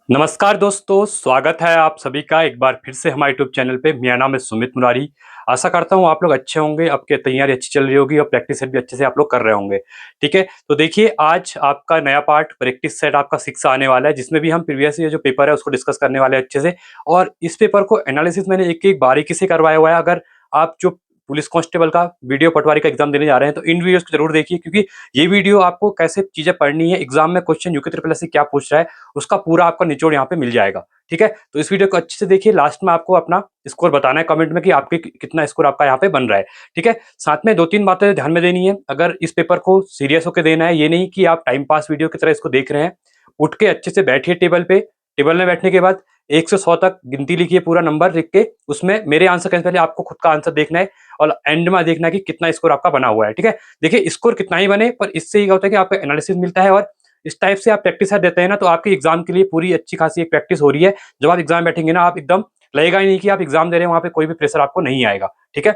नमस्कार दोस्तों, स्वागत है आप सभी का एक बार फिर से हमारे यूट्यूब चैनल पे। मेरा नाम है सुमित मुरारी। आशा करता हूँ आप लोग अच्छे होंगे, आपकी तैयारी अच्छी चल रही होगी और प्रैक्टिस सेट भी अच्छे से आप लोग कर रहे होंगे। ठीक है, तो देखिए आज आपका नया पार्ट प्रैक्टिस सेट आपका 6 आने वाला है, जिसमें भी हम प्रीवियस ये जो पेपर है उसको डिस्कस करने वाले हैं अच्छे से। और इस पेपर को एनालिसिस मैंने एक-एक बारीकी से करवाया हुआ है। अगर आप जो पुलिस कांस्टेबल का वीडियो पटवारी का एग्जाम देने जा रहे हैं, तो इन वीडियोस को जरूर देखिए, क्योंकि ये वीडियो आपको कैसे चीजें पढ़नी है, एग्जाम में क्वेश्चन यूके ट्रिपल एस से क्या पूछ रहा है, उसका पूरा आपका निचोड़ यहाँ पे मिल जाएगा। ठीक है, तो इस वीडियो को अच्छे से देखिए। लास्ट में आपको अपना स्कोर बताना है कमेंट में कि आपके कितना स्कोर आपका यहाँ पे बन रहा है। ठीक है, साथ में 2-3 बातें ध्यान में देनी है। अगर इस पेपर को सीरियस होकर देना है, ये नहीं कि आप टाइम पास वीडियो की तरह इसको देख रहे हैं। उठ के अच्छे से बैठिए टेबल पे। टेबल में बैठने के बाद 1 से 100 तक गिनती लिखिए, पूरा नंबर लिख के उसमें मेरे आंसर करने से पहले आपको खुद का आंसर देखना है और एंड में देखना है कि कितना स्कोर आपका बना हुआ है। ठीक है, देखिए स्कोर कितना ही बने, पर इससे ये होता है कि आपका एनालिसिस मिलता है और इस टाइप से आप प्रैक्टिस सेट देते हैं ना, तो आपके एग्जाम के लिए पूरी अच्छी खासी एक प्रैक्टिस हो रही है। जब आप एग्जाम बैठेंगे ना, आप एकदम लगेगा ही नहीं कि आप एग्जाम दे रहे हैं, वहां पे कोई भी प्रेशर आपको नहीं आएगा। ठीक है,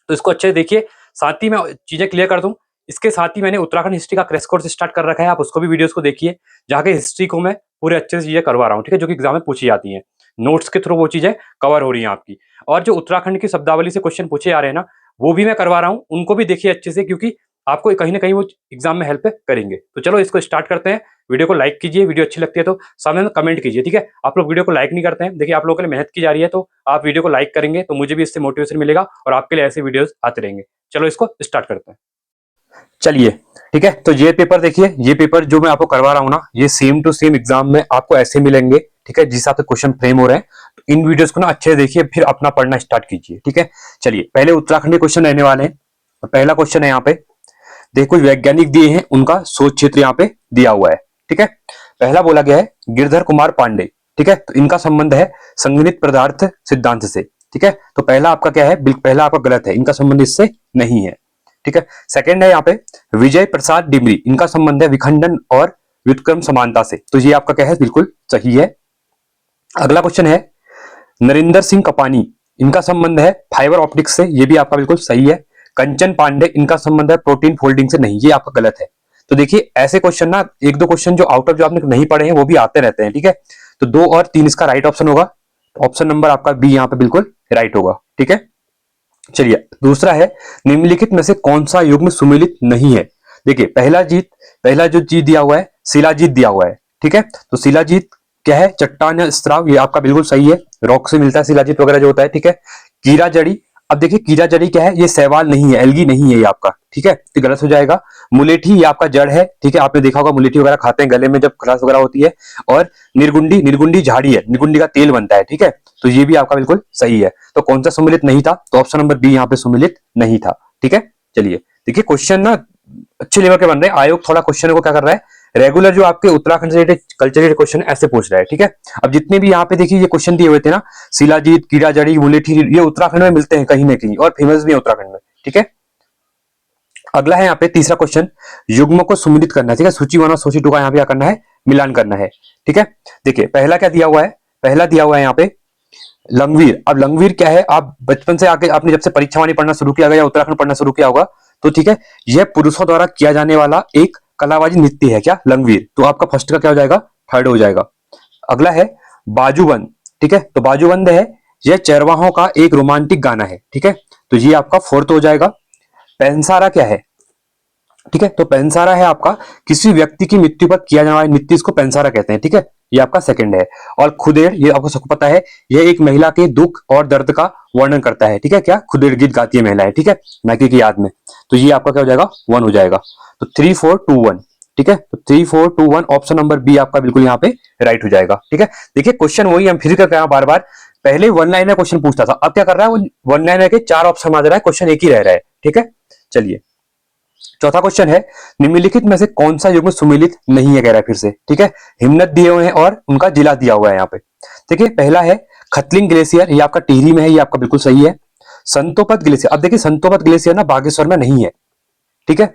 तो इसको अच्छे से देखिए। साथ ही मैं चीजें क्लियर कर दूं, इसके साथ ही मैंने उत्तराखंड हिस्ट्री का क्रैश कोर्स स्टार्ट कर रखा है, आप उसको भी वीडियोस को देखिए, जहाँ के हिस्ट्री को मैं पूरे अच्छे से चीजें करवा रहा हूँ। ठीक है, जो कि एग्जाम में पूछी जाती हैं, नोट्स के थ्रू वो चीजें कवर हो रही हैं आपकी। और जो उत्तराखंड की शब्दावली से क्वेश्चन पूछे जा रहे हैं ना, वो भी मैं करवा रहा हूँ, उनको भी देखिए अच्छे से, क्योंकि आपको कहीं ना कहीं वो एग्जाम में हेल्प करेंगे। तो चलो इसको स्टार्ट करते हैं। वीडियो को लाइक कीजिए, वीडियो अच्छी लगती है तो सामने में कमेंट कीजिए। ठीक है, आप लोग वीडियो को लाइक नहीं करते हैं, देखिए आप लोगों के लिए मेहनत की जा रही है, तो आप वीडियो को लाइक करेंगे तो मुझे भी इससे मोटिवेशन मिलेगा और आपके लिए ऐसे वीडियोस आते रहेंगे। चलो इसको स्टार्ट करते हैं। चलिए, ठीक है, तो ये पेपर देखिए, ये पेपर जो मैं आपको करवा रहा हूँ ना, ये सेम टू सेम एग्जाम में आपको ऐसे मिलेंगे। ठीक है, जिस हिसाब से क्वेश्चन फ्रेम हो रहे हैं, तो इन वीडियोस को ना अच्छे से देखिए, फिर अपना पढ़ना स्टार्ट कीजिए। ठीक है, चलिए पहले उत्तराखंड के क्वेश्चन रहने वाले हैं। और पहला क्वेश्चन है यहाँ पे, देखो वैज्ञानिक दिए हैं, उनका शोध क्षेत्र यहाँ पे दिया हुआ है। ठीक है, पहला बोला गया है गिरधर कुमार पांडे। ठीक है, तो इनका संबंध है संगणित पदार्थ सिद्धांत से। ठीक है, तो पहला आपका क्या है, पहला आपका गलत है, इनका संबंध इससे नहीं है। ठीक है, सेकंड है यहाँ पे विजय प्रसाद डिमरी, इनका संबंध है विखंडन और व्युत्क्रम समानता से, तो ये आपका क्या है, बिल्कुल सही है। अगला क्वेश्चन है नरेंद्र सिंह कपानी, इनका संबंध है फाइबर ऑप्टिक्स से, ये भी आपका बिल्कुल सही है। कंचन पांडे, इनका संबंध है प्रोटीन फोल्डिंग से, नहीं, ये आपका गलत है। तो देखिए ऐसे क्वेश्चन ना, एक दो क्वेश्चन जो आउट ऑफ जो आपने नहीं पढ़े हैं वो भी आते रहते हैं। ठीक है, तो 2 और 3 इसका राइट ऑप्शन होगा। ऑप्शन नंबर आपका बी यहाँ पे बिल्कुल राइट होगा। ठीक है, चलिए दूसरा है निम्नलिखित में से कौन सा युग्म सुमेलित नहीं है। देखिए पहला जो चीज दिया हुआ है शिलाजीत दिया हुआ है। ठीक है, तो शिलाजीत क्या है, चट्टान या स्त्राव, ये आपका बिल्कुल सही है, रॉक से मिलता है शिलाजीत वगैरह जो होता है। ठीक है, कीरा जड़ी, अब देखिए कीरा जड़ी क्या है, ये शैवाल नहीं है, एल्गी नहीं है ये आपका। ठीक है, तो गलत हो जाएगा। मुलेठी ये आपका जड़ है। ठीक है, आपने देखा होगा मुलेठी वगैरह खाते हैं गले में जब खराश वगैरह होती है। और निर्गुंडी झाड़ी है, निर्गुंडी का तेल बनता है। ठीक है, तो ये भी आपका बिल्कुल सही है। तो कौन सा सुमिलित नहीं था, तो ऑप्शन नंबर बी यहाँ पे सुमिलित नहीं था। ठीक है, चलिए देखिए क्वेश्चन ना अच्छे लेवल के बन रहे हैं। आयोग थोड़ा क्वेश्चन को क्या कर रहा है, रेगुलर जो आपके उत्तराखंड से रिलेटेड कल्चर रिलेटेड क्वेश्चन ऐसे पूछ रहा है। ठीक है, अब जितने भी यहाँ पे देखिए ये क्वेश्चन दिए हुए थे ना, शिलाजीत, कीड़ा जड़ी, मुलेठी, ये उत्तराखंड में मिलते हैं कहीं ना कहीं और फेमस भी है उत्तराखंड में। ठीक है, अगला है यहाँ पे तीसरा क्वेश्चन, युग्म को सुमिलित करना है। ठीक है, सूची 1 और सूची 2 का यहाँ पे क्या करना है, मिलान करना है। ठीक है, देखिए पहला क्या दिया हुआ है, पहला दिया हुआ है यहाँ पे लंगवीर। अब लंगवीर क्या है, आप बचपन से आके आपने जब से परीक्षा वाणी पढ़ना शुरू किया गया या उत्तराखंड पढ़ना शुरू किया होगा, तो ठीक है, यह पुरुषों द्वारा किया जाने वाला एक कलाबाजी नृत्य है क्या, लंगवीर। तो आपका फर्स्ट का क्या हो जाएगा, थर्ड हो जाएगा। अगला है बाजूबंद। ठीक है, तो बाजूबंद है, यह चरवाहों का एक रोमांटिक गाना है। ठीक है, तो ये आपका फोर्थ हो जाएगा। पेंसारा क्या है, ठीक है, तो पेंसारा है आपका किसी व्यक्ति की मृत्यु पर किया जाने वाला नृत्य, इसको पेंसारा कहते हैं। ठीक है, ये आपका सेकंड है। और खुदेड़, ये आपको सबको पता है, यह एक महिला के दुख और दर्द का वर्णन करता है। ठीक है, क्या खुदेड़ गीत गाती है महिलाएं। ठीक है, मैके की याद में, तो ये आपका क्या हो जाएगा, 1 हो जाएगा। तो 3 4 2 1। ठीक है, तो 3 4 2 1 ऑप्शन नंबर बी आपका बिल्कुल यहाँ पे राइट हो जाएगा। ठीक है, देखिए क्वेश्चन वही हम फिर कर रहे हैं बार बार, पहले 1 लाइनर क्वेश्चन पूछता था, अब क्या कर रहा है, वो 1 लाइनर के 4 ऑप्शन आ रहा है, क्वेश्चन एक ही रह रहा है। ठीक है, चलिए चौथा क्वेश्चन है निम्नलिखित में से कौन सा युग्म सुमेलित नहीं है, कह रहा है फिर से। ठीक है, हिमनद दिए हुए हैं और उनका जिला दिया हुआ है यहाँ पे। देखिए पहला है खतलिंग ग्लेशियर, ये आपका टिहरी में है, ये आपका बिल्कुल सही है। संतोपत ग्लेशियर, अब देखिए संतोपत ग्लेशियर ना बागेश्वर में नहीं है। ठीक है,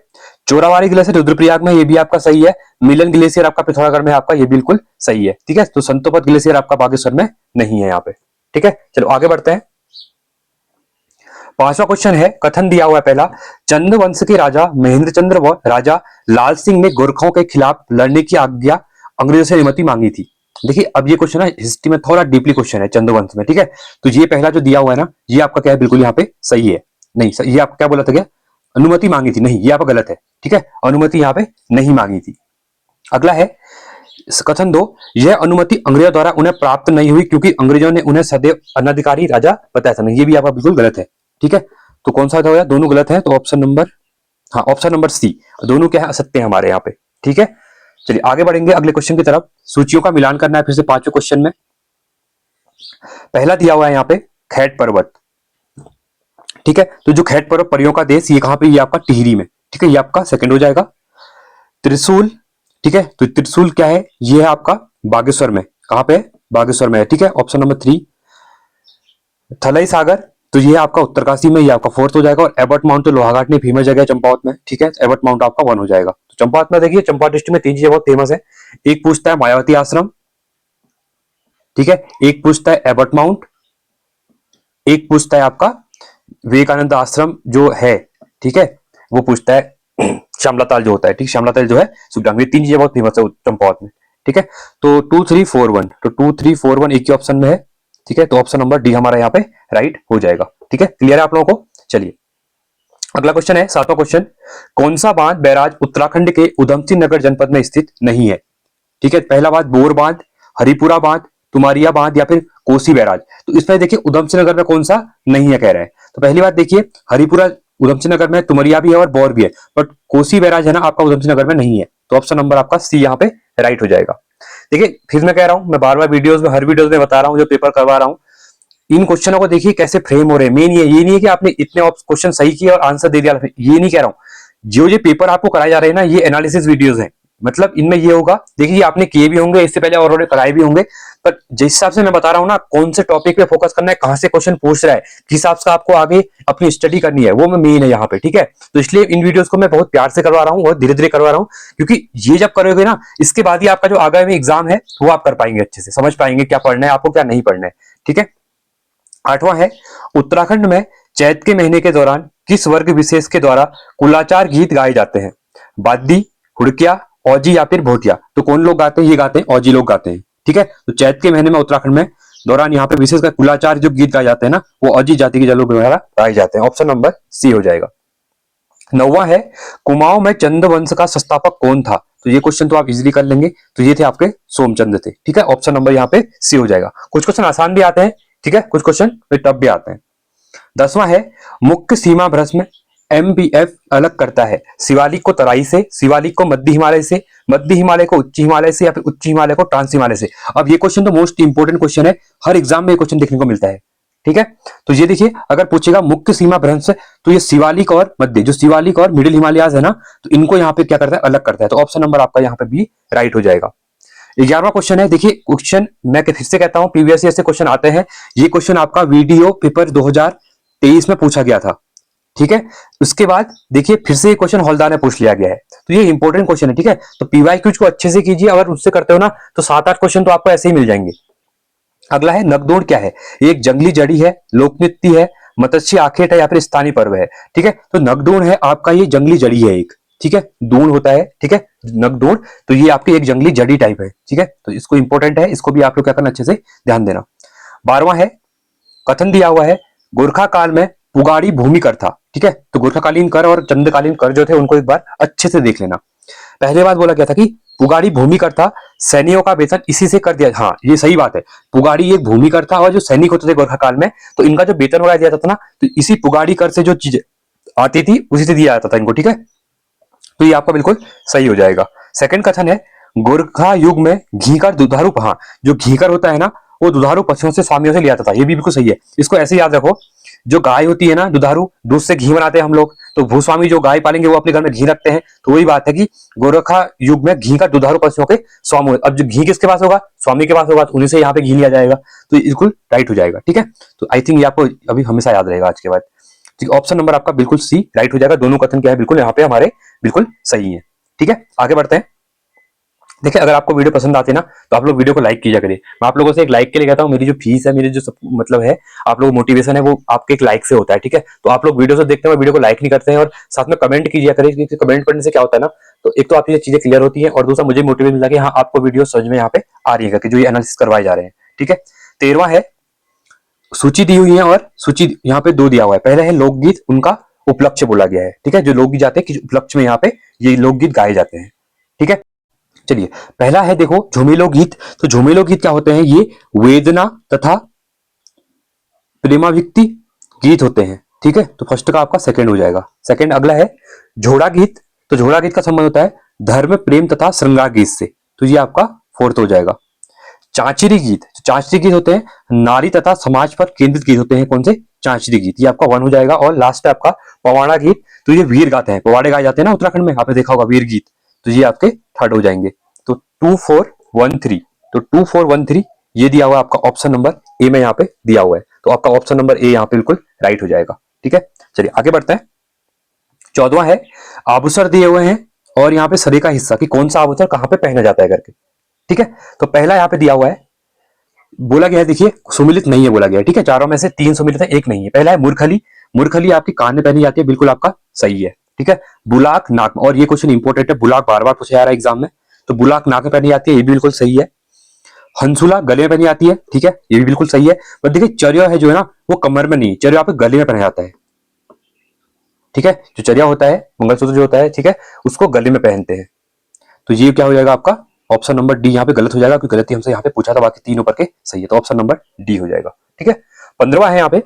चोरावारी ग्लेशियर रुद्रप्रयाग में, ये भी आपका सही है। मिलन ग्लेशियर आपका पिथौरागढ़ में, आपका ये बिल्कुल सही है। ठीक है, तो संतोपत ग्लेशियर आपका बागेश्वर में नहीं है यहाँ पे। ठीक है, चलो आगे बढ़ते हैं। पांचवा क्वेश्चन है, कथन दिया हुआ है पहला, चंद वंश के राजा महेंद्र चंद्र व राजा लाल सिंह ने गोरखाओं के खिलाफ लड़ने की आज्ञा अंग्रेजों से अनुमति मांगी थी। देखिए अब ये क्वेश्चन है हिस्ट्री में थोड़ा डीपली क्वेश्चन है चंद्रवंश में, ठीक है। तो ये पहला जो दिया हुआ है ना, ये आपका क्या है, बिल्कुल यहाँ पे सही है। नहीं ये आप क्या बोला था, क्या अनुमति मांगी थी, नहीं ये आपका गलत है, ठीक है। अनुमति यहाँ पे नहीं मांगी थी। अगला है कथन 2, यह अनुमति अंग्रेजों द्वारा उन्हें प्राप्त नहीं हुई क्योंकि अंग्रेजों ने उन्हें सदैव अनधिकारी राजा बताया था। नहीं ये भी आपका बिल्कुल गलत है, ठीक है। तो कौन सा हो गया, दोनों गलत है, तो ऑप्शन नंबर, हाँ ऑप्शन नंबर सी, दोनों क्या है असत्य है हमारे यहाँ पे, ठीक है। चलिए आगे बढ़ेंगे अगले क्वेश्चन की तरफ। सूचियों का मिलान करना है फिर से पांचवें क्वेश्चन में। पहला दिया हुआ है यहाँ पे खैट पर्वत, ठीक है। तो जो खैट पर्वत परियों का देश, ये कहां पे, ये आपका टिहरी में, ठीक है। ये आपका सेकंड हो जाएगा। त्रिशूल, ठीक है। तो त्रिशूल क्या है, ये है आपका बागेश्वर में, कहां पे, बागेश्वर में है, ठीक है। Option number 3। थलई सागर, तो ये आपका उत्तरकाशी में, ये आपका 4th हो जाएगा। और एबर्ट माउंट तो लोहाघाट में फेमस जगह है चंपावत में, ठीक है। एबर्ट माउंट आपका 1 हो जाएगा। तो चंपावत में देखिए, चंपावत डिस्ट्रिक्ट में 3 चीजें बहुत फेमस है। एक पूछता है मायावती आश्रम, ठीक है। एक पूछता है एबर्ट माउंट, एक पूछता है आपका विवेकानंद आश्रम जो है, ठीक है। वो पूछता है श्यामला ताल जो होता है, ठीक, श्यामला ताल जो है सुखडांग। ये 3 चीजें बहुत फेमस है चंपावत में, ठीक है। तो 2 3 4 1, तो 2 3 4 1 एक ही ऑप्शन में है, ठीक है। तो ऑप्शन नंबर डी हमारा यहाँ पे राइट हो जाएगा, ठीक है। क्लियर है आप लोगों को। चलिए अगला क्वेश्चन है 7वां क्वेश्चन, कौन सा बांध बैराज उत्तराखंड के उधमसिंह नगर जनपद में स्थित नहीं है, ठीक है। पहला बांध बोर बांध, हरिपुरा बांध, तुमारिया बांध या फिर कोसी बैराज। तो इसमें देखिए उधमसिंह नगर में कौन सा नहीं है कह रहे हैं। तो पहली बात देखिए हरिपुरा उधमसिंह नगर में, तुमरिया भी है और बौर भी है, बट कोसी बैराज है ना आपका उधमसिंह नगर में नहीं है। तो ऑप्शन नंबर आपका सी यहाँ पे राइट हो जाएगा। देखिए फिर मैं कह रहा हूं, मैं बार बार वीडियोस में, हर वीडियोस में बता रहा हूं, जो पेपर करवा रहा हूं, इन क्वेश्चनों को देखिए कैसे फ्रेम हो रहे हैं। मेन ये नहीं है कि आपने इतने क्वेश्चन सही किए और आंसर दे दिया, ये नहीं कह रहा हूं। जो ये पेपर आपको कराए जा रहे हैं ना, ये एनालिसिस वीडियोस हैं। मतलब इनमें ये होगा, देखिए आपने किए भी होंगे इससे पहले और कराए भी होंगे, पर जिस हिसाब से मैं बता रहा हूं ना, कौन से टॉपिक पे फोकस करना है, कहां से क्वेश्चन पूछ रहा है, किस हिसाब से आपको आगे अपनी स्टडी करनी है, वो मैं मेन है यहाँ पे, ठीक है। तो इसलिए इन वीडियोस को मैं बहुत प्यार से करवा रहा हूँ और धीरे धीरे करवा रहा हूँ, क्योंकि ये जब करोगे ना, इसके बाद ही आपका जो आगामी एग्जाम है वो आप कर पाएंगे, अच्छे से समझ पाएंगे क्या पढ़ना है आपको, क्या नहीं पढ़ना है, ठीक है। 8वां है उत्तराखंड में चैत के महीने के दौरान किस वर्ग विशेष के द्वारा कुलाचार गीत गाए जाते हैं, बादी, हुड़किया, औजी या फिर भोटिया। तो कौन लोग गाते हैं, ये गाते हैं औजी लोग गाते हैं, ठीक है। तो चैत के महीने में उत्तराखंड में दौरान यहाँ पे विशेषकर कुलाचार जो गीत गाए जाते हैं ना, वो औजी जाति के लोग द्वारा गाए जाते हैं। ऑप्शन नंबर सी हो जाएगा। 9वां है कुमाऊं में चंद्रवंश का संस्थापक कौन था। तो ये क्वेश्चन तो आप इजीली कर लेंगे, तो ये थे आपके सोमचंद्र थे, ठीक है। ऑप्शन नंबर यहाँ पे सी हो जाएगा। कुछ क्वेश्चन आसान भी आते हैं, ठीक है, कुछ क्वेश्चन टफ भी आते हैं। 10वां है मुख्य सीमा भ्रष्ट एमबीएफ अलग करता है शिवालिक को तराई से, शिवालिक को मध्य हिमालय से, मध्य हिमालय को उच्च हिमालय से, या फिर उच्च हिमालय को ट्रांस हिमालय से। अब ये क्वेश्चन तो मोस्ट इंपोर्टेंट क्वेश्चन है, हर एग्जाम में ये क्वेश्चन देखने को मिलता है, ठीक है। तो ये देखिए अगर पूछेगा मुख्य सीमा भ्रंश, तो ये शिवालिक और मध्य, जो शिवालिक और मिडिल हिमालयाज है ना, तो इनको यहाँ पे क्या करता है, अलग करता है। तो ऑप्शन नंबर आपका यहाँ पे भी राइट हो जाएगा। 11वां क्वेश्चन है, देखिए क्वेश्चन मैं फिर से कहता हूं, प्रीवियस ईयर से क्वेश्चन आते हैं। ये क्वेश्चन आपका वीडियो पेपर 2023 में पूछा गया था, ठीक है। उसके बाद देखिए फिर से ये क्वेश्चन हौलदार में पूछ लिया गया है, तो ये इंपॉर्टेंट क्वेश्चन है, ठीक है। तो पीवाईक्यूज को अच्छे से कीजिए, अगर उससे करते हो ना तो 7-8 क्वेश्चन तो आपको ऐसे ही मिल जाएंगे। अगला है नगदौड़ क्या है, एक जंगली जड़ी है, लोक नृत्य है, मत्स्य आखेट है या फिर स्थानीय पर्व है, ठीक है। तो नगदौड़ है आपका, ये जंगली जड़ी है एक, ठीक है, दून होता है, ठीक है, नगदौड़। तो ये आपकी एक जंगली जड़ी टाइप है, ठीक है। तो इसको इंपॉर्टेंट है, इसको भी आप लोग क्या करना अच्छे से ध्यान देना। 12वां है कथन दिया हुआ है गोरखा काल में पुगाड़ी भूमिकर था, ठीक है। तो गोरखाकालीन कर और चंद्रकालीन कर जो थे उनको एक बार अच्छे से देख लेना। पहले बात बोला गया था कि पुगाड़ी भूमिकर था, सैनिकों का वेतन इसी से कर दिया। हाँ ये सही बात है, पुगाड़ी एक भूमिकर था और जो सैनिक होते थे गोरखा काल में, तो इनका जो वेतन वगैरह दिया जाता था ना, तो इसी पुगाड़ी कर से जो चीज आती थी उसी से दिया जाता था इनको, ठीक है। तो ये आपका बिल्कुल सही हो जाएगा। सेकंड कथन है गोरखा युग में घीकर दुधारू, हाँ जो घीकर होता है ना, वो दुधारू पशुओं से स्वामियों से लिया जाता था, ये भी बिल्कुल सही है। इसको ऐसे याद रखो, जो गाय होती है ना दुधारू, दूध से घी बनाते हैं हम लोग, तो भूस्वामी जो गाय पालेंगे वो अपने घर में घी रखते हैं। तो वही बात है कि गोरखा युग में घी का दुधारू पशुओं के स्वामी, अब जो घी किसके पास होगा, स्वामी के पास होगा, तो उन्हीं से यहाँ पे घी लिया जाएगा। तो बिल्कुल राइट हो जाएगा, ठीक है। तो आई थिंक ये आपको अभी हमेशा याद रहेगा आज के बाद, ठीक। ऑप्शन नंबर आपका बिल्कुल सी राइट हो जाएगा। दोनों कथन क्या है, बिल्कुल यहाँ पे हमारे बिल्कुल सही है, ठीक है। आगे बढ़ते हैं। देखिए अगर आपको वीडियो पसंद आती है ना, तो आप लोग वीडियो को लाइक कीजिए करिए। मैं आप लोगों से एक लाइक के लिए कहता हूँ, मेरी जो फीस है, मेरी जो मतलब है, आप लोग मोटिवेशन है, वो आपके एक लाइक से होता है, ठीक है। तो आप लोग वीडियो से देखते हैं, वीडियो को लाइक नहीं करते हैं, और साथ में कमेंट कीजिए करिए, क्योंकि कमेंट पढ़ने से क्या होता है ना, तो एक तो आपकी ये चीजें क्लियर होती है और दूसरा मुझे मोटिवेट मिला कि हाँ आपको वीडियो समझ में यहाँ पे आ रही है कि जो ये एनालिसिस करवाए जा रहे हैं। ठीक है, 13वां है सूची दी हुई है और सूची यहाँ पे 2 दिया हुआ है। पहला है लोकगीत, उनका उपलक्ष्य बोला गया है। ठीक है, जो लोकगीत जाते हैं कि उपलक्ष्य में यहाँ पे ये लोकगीत गाए जाते हैं। ठीक है, चलिए पहला है देखो झुमेलो गीत। तो झुमेलो गीत क्या होते हैं, ये वेदना तथा प्रेमाभिक्ति गीत होते हैं। ठीक है, तो फर्स्ट का आपका सेकंड हो जाएगा। सेकंड अगला है झोड़ा गीत। तो झोड़ा गीत का संबंध होता है धर्म, प्रेम तथा श्रृंगार गीत से, तो ये आपका फोर्थ हो जाएगा। चांचरी गीत, चांचरी गीत होते हैं नारी तथा समाज पर केंद्रित गीत होते हैं। कौन से? चांचरी गीत, ये आपका 1 हो जाएगा। और लास्ट है आपका पवाड़ा गीत। तो ये वीर गाते हैं, पवाड़े गाए जाते हैं ना उत्तराखंड में, आपने देखा होगा वीर गीत, तो ये आपके थर्ड हो जाएंगे। तो 2 4 1 3, तो 2 4 1 3 ये दिया हुआ है आपका ऑप्शन नंबर ए में यहाँ पे दिया हुआ है। तो आपका ऑप्शन नंबर ए यहाँ पे बिल्कुल राइट हो जाएगा। ठीक है, चलिए आगे बढ़ते हैं। 14वां है आभूषण दिए हुए हैं और यहाँ पे शरीर का हिस्सा कि कौन सा आभूषण कहाँ पे पहना जाता है करके। ठीक है, तो पहला यहाँ पे दिया हुआ है, बोला गया है, देखिए सुमिलित नहीं है बोला गया है। ठीक है, चारों में से 3 सुमिलित है, एक नहीं है। पहला है मूर्खली। मूर्खली आपकी कान में पहनी जाती है, बिल्कुल आपका सही है। ठीक है, बुलाक नाक में, और ये क्वेश्चन इंपोर्टेंट है, बुलाक बार बार पूछा जा रहा है एग्जाम में, तो बुलाक नाक में पहनी जाती है, ये भी बिल्कुल सही है। हंसुला गले में पहनी जाती है, ठीक है, ये भी बिल्कुल सही है। पर देखिए चर्या है जो है ना, वो कमर में नहीं, चर्या आपके गले में पहना जाता है। ठीक है, जो चर्या होता है, मंगलसूत्र जो होता है, ठीक है, उसको गले में पहनते हैं। तो ये क्या हो जाएगा आपका ऑप्शन नंबर डी यहाँ पे गलत हो जाएगा, क्योंकि गलती हमसे यहाँ पे पूछा था, बाकी 3 ऊपर के सही है, तो ऑप्शन नंबर डी हो जाएगा। ठीक है, 15वां है यहाँ पे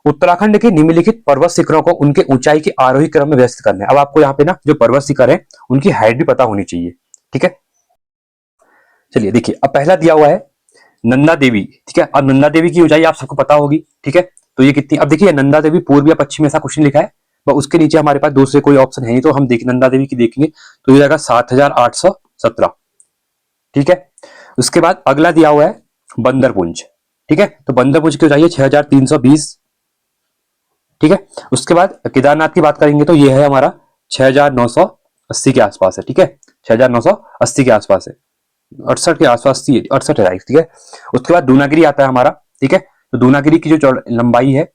उत्तराखंड के निम्नलिखित पर्वत शिखरों को उनके ऊंचाई के आरोही क्रम में व्यवस्थित करना है। अब आपको यहाँ पे ना जो पर्वत शिखर है उनकी हाइट भी पता होनी चाहिए। ठीक है, चलिए देखिए अब पहला दिया हुआ है नंदा देवी। ठीक है, अब नंदा देवी की ऊंचाई आप सबको पता होगी। ठीक है, तो ये कितनी, अब देखिए नंदा देवी पूर्व या पश्चिम ऐसा क्वेश्चन लिखा है, और उसके नीचे हमारे पास दूसरे कोई ऑप्शन है नहीं, तो हम देख नंदा देवी की देखेंगे तो ये जाएगा 7817। ठीक है, उसके बाद अगला दिया हुआ है बंदरपुंज। ठीक है, तो बंदरपुंज की ऊंचाई 6320। ठीक है, उसके बाद केदारनाथ की बात करेंगे तो ये है हमारा 6980 के आसपास है। ठीक है, 6980 के आसपास है, 68 के आसपास, 68 है। ठीक है, उसके बाद दूनागिरी आता है हमारा। ठीक है, तो दूनागिरी की जो लंबाई है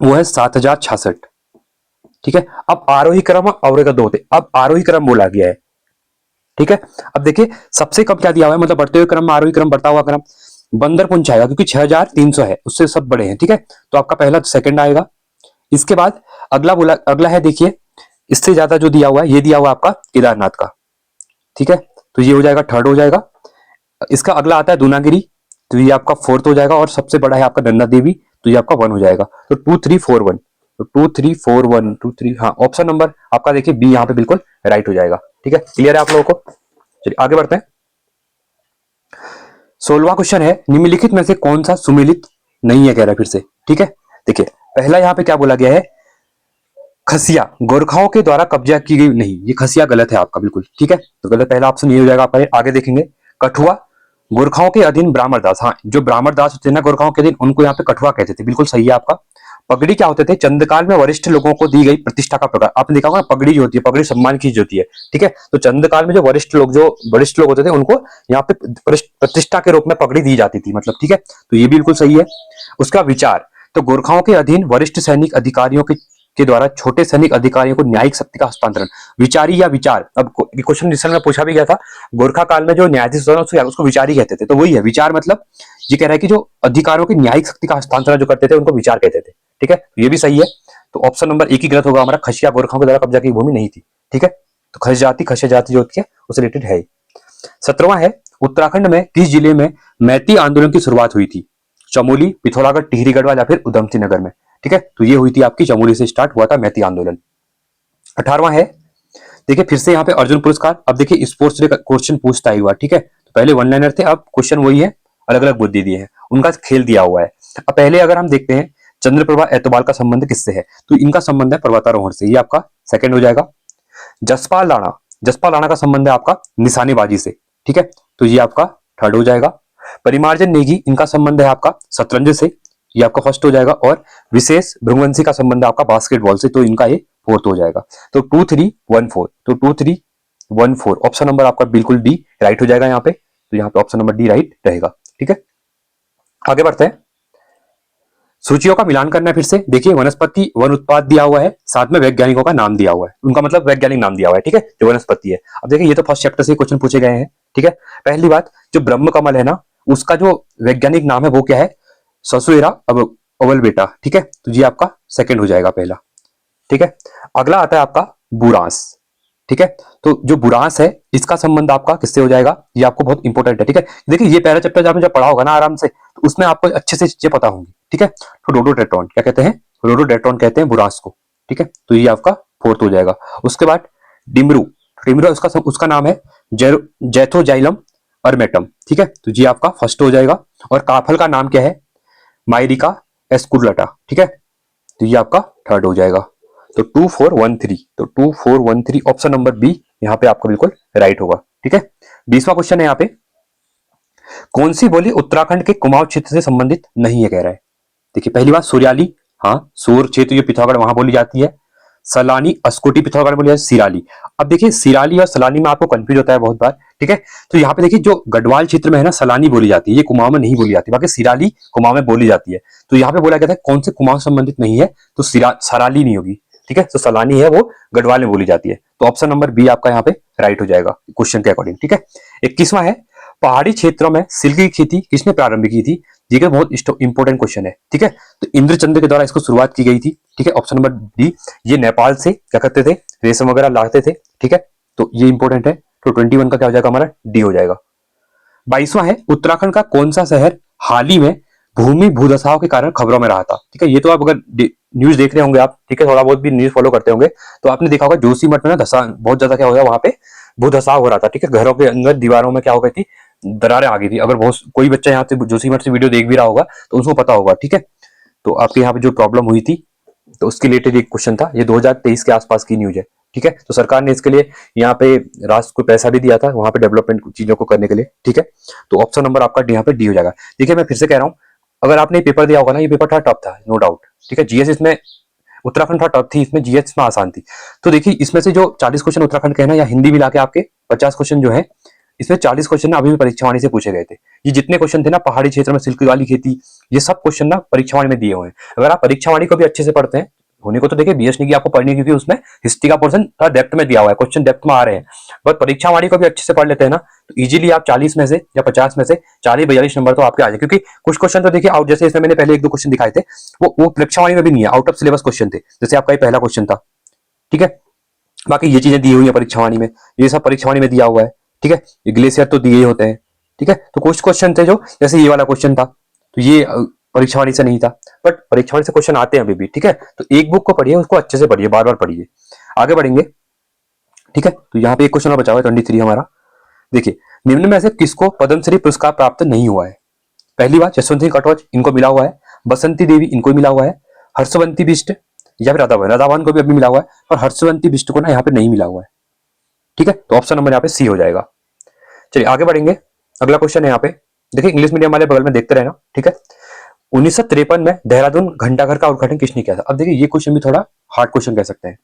वो है 7066। ठीक है, अब आरोही क्रम और अवरोही क्रम 2 होते, अब आरोही क्रम बोला गया है। ठीक है, अब देखिए सबसे कम क्या दिया हुआ है, मतलब बढ़ते हुए क्रम में आरोही क्रम, बढ़ता हुआ क्रम बंदरपुंज आएगा, क्योंकि 6300 है, उससे सब बड़े हैं। ठीक है, तो आपका पहला सेकंड आएगा। इसके बाद अगला है, देखिए इससे ज्यादा जो दिया हुआ है, ये दिया हुआ आपका केदारनाथ का। ठीक है, तो ये हो जाएगा थर्ड हो जाएगा। इसका अगला आता है दूनागिरी, तो ये आपका फोर्थ हो जाएगा। और सबसे बड़ा है आपका नंदा देवी, तो ये आपका 1 हो जाएगा। तो 2341, तो 2341 23, हाँ ऑप्शन नंबर आपका देखिए बी यहाँ पे बिल्कुल राइट हो जाएगा। ठीक है, क्लियर है आप लोगों को? चलिए आगे बढ़ते हैं। 16वां क्वेश्चन है निम्नलिखित में से कौन सा सुमेलित नहीं है, कह रहा है फिर से। ठीक है, देखिए पहला यहाँ पे क्या बोला गया है, खसिया गोरखाओं के द्वारा कब्जा की गई नहीं, ये खसिया गलत है आपका बिल्कुल। ठीक है, तो गलत पहला ऑप्शन ये हो जाएगा आपका। आगे देखेंगे कठुआ गोरखाओं के अधीन ब्राह्मणदास, हाँ जो ब्राह्मणदास होते हैं ना गोरखाओं के अधीन, उनको यहाँ पे कठुआ कहते थे, बिल्कुल सही है आपका। पगड़ी क्या होते थे, चंद्रकाल में वरिष्ठ लोगों को दी गई प्रतिष्ठा का प्रकार। आपने देखा होगा पगड़ी जो होती है, पगड़ी सम्मान की होती है। ठीक है, तो चंद्रकाल में जो वरिष्ठ लोग होते थे उनको यहाँ पे प्रतिष्ठा के रूप में पगड़ी दी जाती थी, मतलब। ठीक है, तो ये बिल्कुल सही है। उसका विचार, तो गोरखाओं के अधीन वरिष्ठ सैनिक अधिकारियों के द्वारा छोटे सैनिक अधिकारियों को न्यायिक शक्ति का हस्तांतरण, विचारी या विचार। अब क्वेश्चन रिसेंट में पूछा भी गया था, गोरखा काल में जो न्यायाधीश होता था उसको विचारी कहते थे, तो वही है विचार। मतलब ये कह रहा है कि जो अधिकारियों की न्यायिक शक्ति का हस्तांतरण जो करते थे उनको विचार कहते थे। ठीक है, ये भी सही है। तो ऑप्शन नंबर एक ही गलत होगा हमारा, खसिया गोरखाओं के द्वारा कब्जा की भूमि नहीं थी। ठीक है, तो खसिया जाति जो होती है उससे रिलेटेड है। 17वां है उत्तराखंड में किस जिले में मैती आंदोलन की शुरुआत हुई थी, चमोली, पिथौरागढ़, टिहरी गढ़वाल या फिर उधम सिंह नगर में। ठीक है, तो ये हुई थी आपकी चमोली से स्टार्ट हुआ था मैती आंदोलन। 18वां है, देखिए फिर से यहाँ पे अर्जुन पुरस्कार। अब देखिए स्पोर्ट्स डे का क्वेश्चन पूछता ही हुआ। ठीक है, तो पहले वन लाइनर थे, अब क्वेश्चन वही है, अलग अलग बुद्धि दिए हैं, उनका खेल दिया हुआ है। अब पहले अगर हम देखते हैं चंद्रप्रभा एतबाल का संबंध किससे है, तो इनका संबंध है पर्वतारोहण से, ये आपका सेकंड हो जाएगा। जसपाल राणा का संबंध है आपका निशानेबाजी से। ठीक है, तो ये आपका थर्ड हो जाएगा। परिमार्जन नेगी, इनका संबंध है आपका शतरंज से, ये आपका फर्स्ट हो जाएगा। और विशेष भृगुवंशी का संबंध है आपका बास्केटबॉल से, तो इनका ये फोर्थ हो जाएगा। तो 2314, तो 2314 ऑप्शन नंबर आपका बिल्कुल डी राइट हो जाएगा यहाँ पे, तो यहाँ पे ऑप्शन नंबर डी राइट रहेगा। ठीक है, आगे बढ़ते हैं। सूचियों का मिलान करना है फिर से। देखिए वनस्पति वन उत्पाद दिया हुआ है, साथ में वैज्ञानिकों का नाम दिया हुआ है, उनका मतलब वैज्ञानिक नाम दिया हुआ है, ठीक है, जो वनस्पति है। अब देखिए ये तो फर्स्ट चैप्टर से क्वेश्चन पूछे गए हैं, ठीक है। पहली बात, जो ब्रह्म कमल है ना, उसका जो वैज्ञानिक नाम है वो क्या है, ससुएरा अवल बेटा, ठीक है। तो ये आपका सेकंड हो जाएगा पहला, ठीक है। अगला आता है आपका बुरांस, ठीक है। तो जो बुरांस है इसका संबंध आपका किससे हो जाएगा, ये आपको बहुत इंपॉर्टेंट है, ठीक है। देखिए ये पहला चैप्टर आपने जब पढ़ा होगा ना आराम से, तो उसमें आपको अच्छे से चीजें पता होंगी, ठीक है। तो रोडोडेंड्रॉन क्या कहते हैं, रोडोडेंड्रॉन कहते हैं बुरांस को, ठीक है। तो ये आपका फोर्थ हो जाएगा। उसके बाद डिमरू, डिमरू उसका नाम है जैथोजाइलम अर्मेटम, ठीक है। तो ये आपका फर्स्ट हो जाएगा। और काफल का नाम क्या है, माइरिका एस्कुलेटा, ठीक है। तो ये आपका थर्ड हो जाएगा। तो 2413, तो 2413 ऑप्शन नंबर बी यहाँ पे आपका बिल्कुल राइट होगा, ठीक है। 20वां क्वेश्चन है यहाँ पे, कौन सी बोली उत्तराखंड के कुमाऊं क्षेत्र से संबंधित नहीं है, कह रहा है। देखिए पहली बात सुरियाली, हाँ सूर क्षेत्र जो पिथौरागढ़ वहां बोली जाती है। सलानी अस्कोटी पिथौरागढ़ बोली जाती है। सिराली, अब देखिए सिराली और सलानी में आपको कंफ्यूज होता है बहुत बार, ठीक है। तो यहाँ पे देखिए जो गढ़वाल क्षेत्र में है ना सलानी बोली जाती है, ये कुमाऊं में नहीं बोली जाती, बाकी सिराली कुमाऊं में बोली जाती है। तो यहाँ पे बोला गया था कौन से कुमाऊं से संबंधित नहीं है, तो सराली नहीं होगी, ठीक है। तो सलानी है वो गढ़वाल में बोली जाती है। तो ऑप्शन नंबर बी आपका यहाँ पे राइट हो जाएगा क्वेश्चन के अकॉर्डिंग, ठीक है। 21वां है, पहाड़ी क्षेत्रों में सिल्क की खेती किसने प्रारंभ की थी। ये बहुत इंपॉर्टेंट क्वेश्चन है, ठीक है। तो इंद्रचंद्र के द्वारा इसको शुरुआत की गई थी, ठीक है। ऑप्शन नंबर डी, ये नेपाल से क्या करते थे, रेशम वगैरह लाते थे, ठीक है। तो ये इंपॉर्टेंट है। तो 21 का क्या हो जाएगा हमारा, डी हो जाएगा। 22वां है, उत्तराखंड का कौन सा शहर हाल ही में भूमि भूदशाओं के कारण खबरों में रहा था, ठीक है। ये तो आप अगर न्यूज देख रहे होंगे आप, ठीक है, थोड़ा बहुत भी न्यूज फॉलो करते होंगे, तो आपने देखा होगा जोशीमठ में ना धसा बहुत ज्यादा क्या हो गया, वहां पे भूदशाव हो रहा था, ठीक है। घरों के अंदर दीवारों में क्या हो गई थी, दरारें आ गई थी। अगर बहुत कोई बच्चा यहाँ से जोशीमठ से वीडियो देख भी रहा होगा तो उसको पता होगा, ठीक है। तो आपके यहाँ पे जो प्रॉब्लम हुई थी तो उसके रिलेटेड एक क्वेश्चन था, ये 2023 के आसपास की न्यूज है, ठीक है। तो सरकार ने इसके लिए यहाँ पे राष्ट्र को पैसा भी दिया था वहां पे डेवलपमेंट चीजों को करने के लिए, ठीक है। तो ऑप्शन नंबर आपका यहाँ पे डी हो जाएगा। देखिए मैं फिर से कह रहा हूँ, अगर आपने पेपर दिया होगा ना, ये पेपर थोड़ा टफ था नो डाउट, ठीक है। जीएस इसमें उत्तराखंड थोड़ा टफ थी, इसमें जीएस में आसान थी। तो देखिए इसमें से जो 40 क्वेश्चन उत्तराखंड के हैं ना, या हिंदी मिला के आपके 50 क्वेश्चन जो है, इसमें 40 क्वेश्चन ना अभी भी परीक्षावाणी से पूछे गए थे। ये जितने क्वेश्चन थे ना पहाड़ी क्षेत्र में सिल्क वाली खेती, ये सब क्वेश्चन ना परीक्षावाणी में दिए हुए हैं। अगर आप परीक्षावाणी को भी अच्छे से पढ़ते हैं, होने को तो देखिए बीएस की आपको पढ़नी, क्योंकि उसमें हिस्ट्री का पोर्शन थोड़ा डेप्थ में दिया हुआ है, क्वेश्चन डेप्थ में आ रहे हैं। बट परीक्षावाणी को भी अच्छे से पढ़ लेते हैं ना, तो इजीली आप 40 में से या 50 में से 40-42 नंबर तो आपके आ जाए। क्योंकि कुछ क्वेश्चन तो देखिए आउट, जैसे इसमें मैंने पहले 1-2 क्वेश्चन दिखाए थे, वो परीक्षावाणी में भी नहीं है, आउट ऑफ सिलेबस क्वेश्चन थे, जैसे आपका ये पहला क्वेश्चन था, ठीक है। बाकी ये चीजें दी हुई है परीक्षावाणी में, ये सब परीक्षावाणी में दिया हुआ है, ठीक है। ये ग्लेशियर तो दिए ही होते हैं, ठीक है। तो कुछ क्वेश्चन थे जो, जैसे ये वाला क्वेश्चन था, तो ये परीक्षावाणी से नहीं था, बट परीक्षावाणी से क्वेश्चन आते हैं अभी भी, ठीक है। तो एक बुक को पढ़िए, उसको अच्छे से पढ़िए, बार बार पढ़िए, आगे बढ़ेंगे, ठीक है। तो यहाँ पे एक क्वेश्चन और बचा हुआ है 23 हमारा। देखिए निम्न में से किसको पद्मश्री पुरस्कार प्राप्त नहीं हुआ है। पहली बात जसवंत सिंह कटोच, इनको मिला हुआ है। बसंती देवी, इनको मिला हुआ है। हर्षवंती बिष्ट या फिर राधावन को भी अभी मिला हुआ है, पर हर्षवंती बिष्ट को ना यहाँ पे नहीं मिला हुआ है, ठीक है। तो ऑप्शन नंबर यहाँ पे सी हो जाएगा। चलिए आगे बढ़ेंगे, अगला क्वेश्चन है यहाँ पे। देखिए इंग्लिश मीडियम वाले बगल में देखते रहना, ठीक है। 1953 में देहरादून घंटाघर का उद्घाटन किसने किया था। अब देखिए ये क्वेश्चन भी थोड़ा हार्ड क्वेश्चन कह सकते हैं,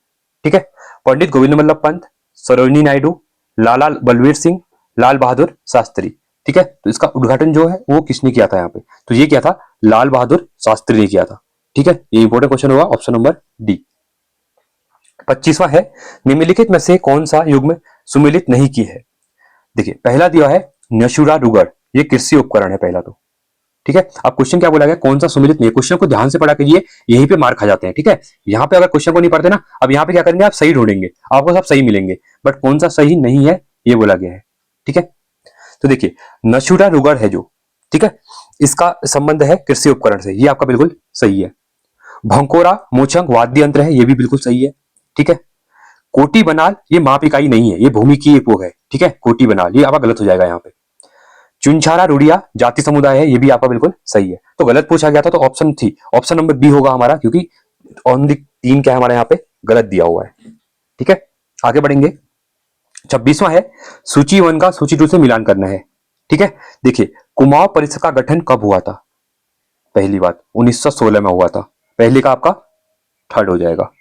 ठीक है। पंडित गोविंद वल्लभ पंत, सरोजिनी नायडू, लाला बलवीर सिंह, लाल बहादुर शास्त्री, ठीक है। तो इसका उद्घाटन जो है वो किसने किया था यहाँ पे, तो ये किया था लाल बहादुर शास्त्री ने किया था, ठीक है। ये इंपॉर्टेंट क्वेश्चन होगा, ऑप्शन नंबर डी। 25वां है, निम्नलिखित में से कौन सा युग्म सुमेलित नहीं की है। देखिए पहला दिया है नशुरा रुगर, ये कृषि उपकरण है पहला तो, ठीक है। अब क्वेश्चन क्या बोला गया, कौन सा सुमेलित नहीं है, क्वेश्चन को ध्यान से पढ़ा कीजिए, यहीं पे मार खा जाते हैं, ठीक है। यहाँ पे अगर क्वेश्चन को नहीं पढ़ते ना, अब यहाँ पे क्या करेंगे, आप सही ढूंढेंगे, आपको सब सही मिलेंगे, बट कौन सा सही नहीं है ये बोला गया है, ठीक है। तो देखिए नशुरा रुगर है जो, ठीक है, इसका संबंध है कृषि उपकरण से, ये आपका बिल्कुल सही है। भंकोरा मोचंग वाद्य यंत्र है, ये भी बिल्कुल सही है, ठीक है। कोटी बनाल ये माप इकाई नहीं है, ये भूमि की एक वो है, ठीक है। कोटी बनाल ये आपका गलत हो जाएगा यहाँ पे। चुनछारा रुड़िया जाति समुदाय है, ये भी आपका बिल्कुल सही है। तो गलत पूछा गया था, तो ऑप्शन थी, ऑप्शन नंबर बी होगा हमारा, क्योंकि ओनली 3 क्या है हमारे यहाँ पे गलत दिया हुआ है, ठीक है। आगे बढ़ेंगे, 26वां है, सूची 1 का सूची 2 से मिलान करना है, ठीक है। देखिए कुमाऊं परिषद का गठन कब हुआ था। पहली बात 1916 में हुआ था, पहले का आपका थर्ड हो जाएगा,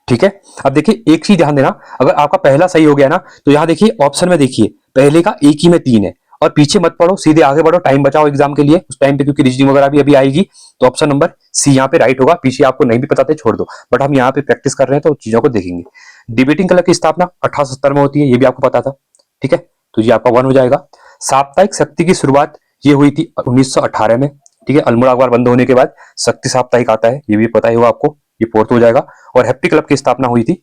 ठीक है। अब देखिए एक चीज ध्यान देना, अगर आपका पहला सही हो गया ना, तो यहां देखिए ऑप्शन में देखिए पहले का एक ही में 3 है, और पीछे मत पढ़ो, सीधे आगे बढ़ो, टाइम बचाओ एग्जाम के लिए उस टाइम पे, क्योंकि रीजनिंग वगैरह भी अभी आएगी। तो ऑप्शन नंबर सी यहाँ पे राइट होगा। पीछे आपको नहीं भी पता तो छोड़ दो, बट हम यहाँ पे प्रैक्टिस कर रहे हैं तो चीजों को देखेंगे। डिबेटिंग क्लब की स्थापना 1870 में होती है, ये भी आपको पता था, ठीक है, तो ये आपका 1 हो जाएगा। साप्ताहिक शक्ति की शुरुआत ये हुई थी 1918 में, ठीक है, अल्मोड़ा अखबार बंद होने के बाद शक्ति साप्ताहिक आता है, ये भी पता ही होगा आपको, ये 4th हो जाएगा। और हैप्पी क्लब की स्थापना हुई थी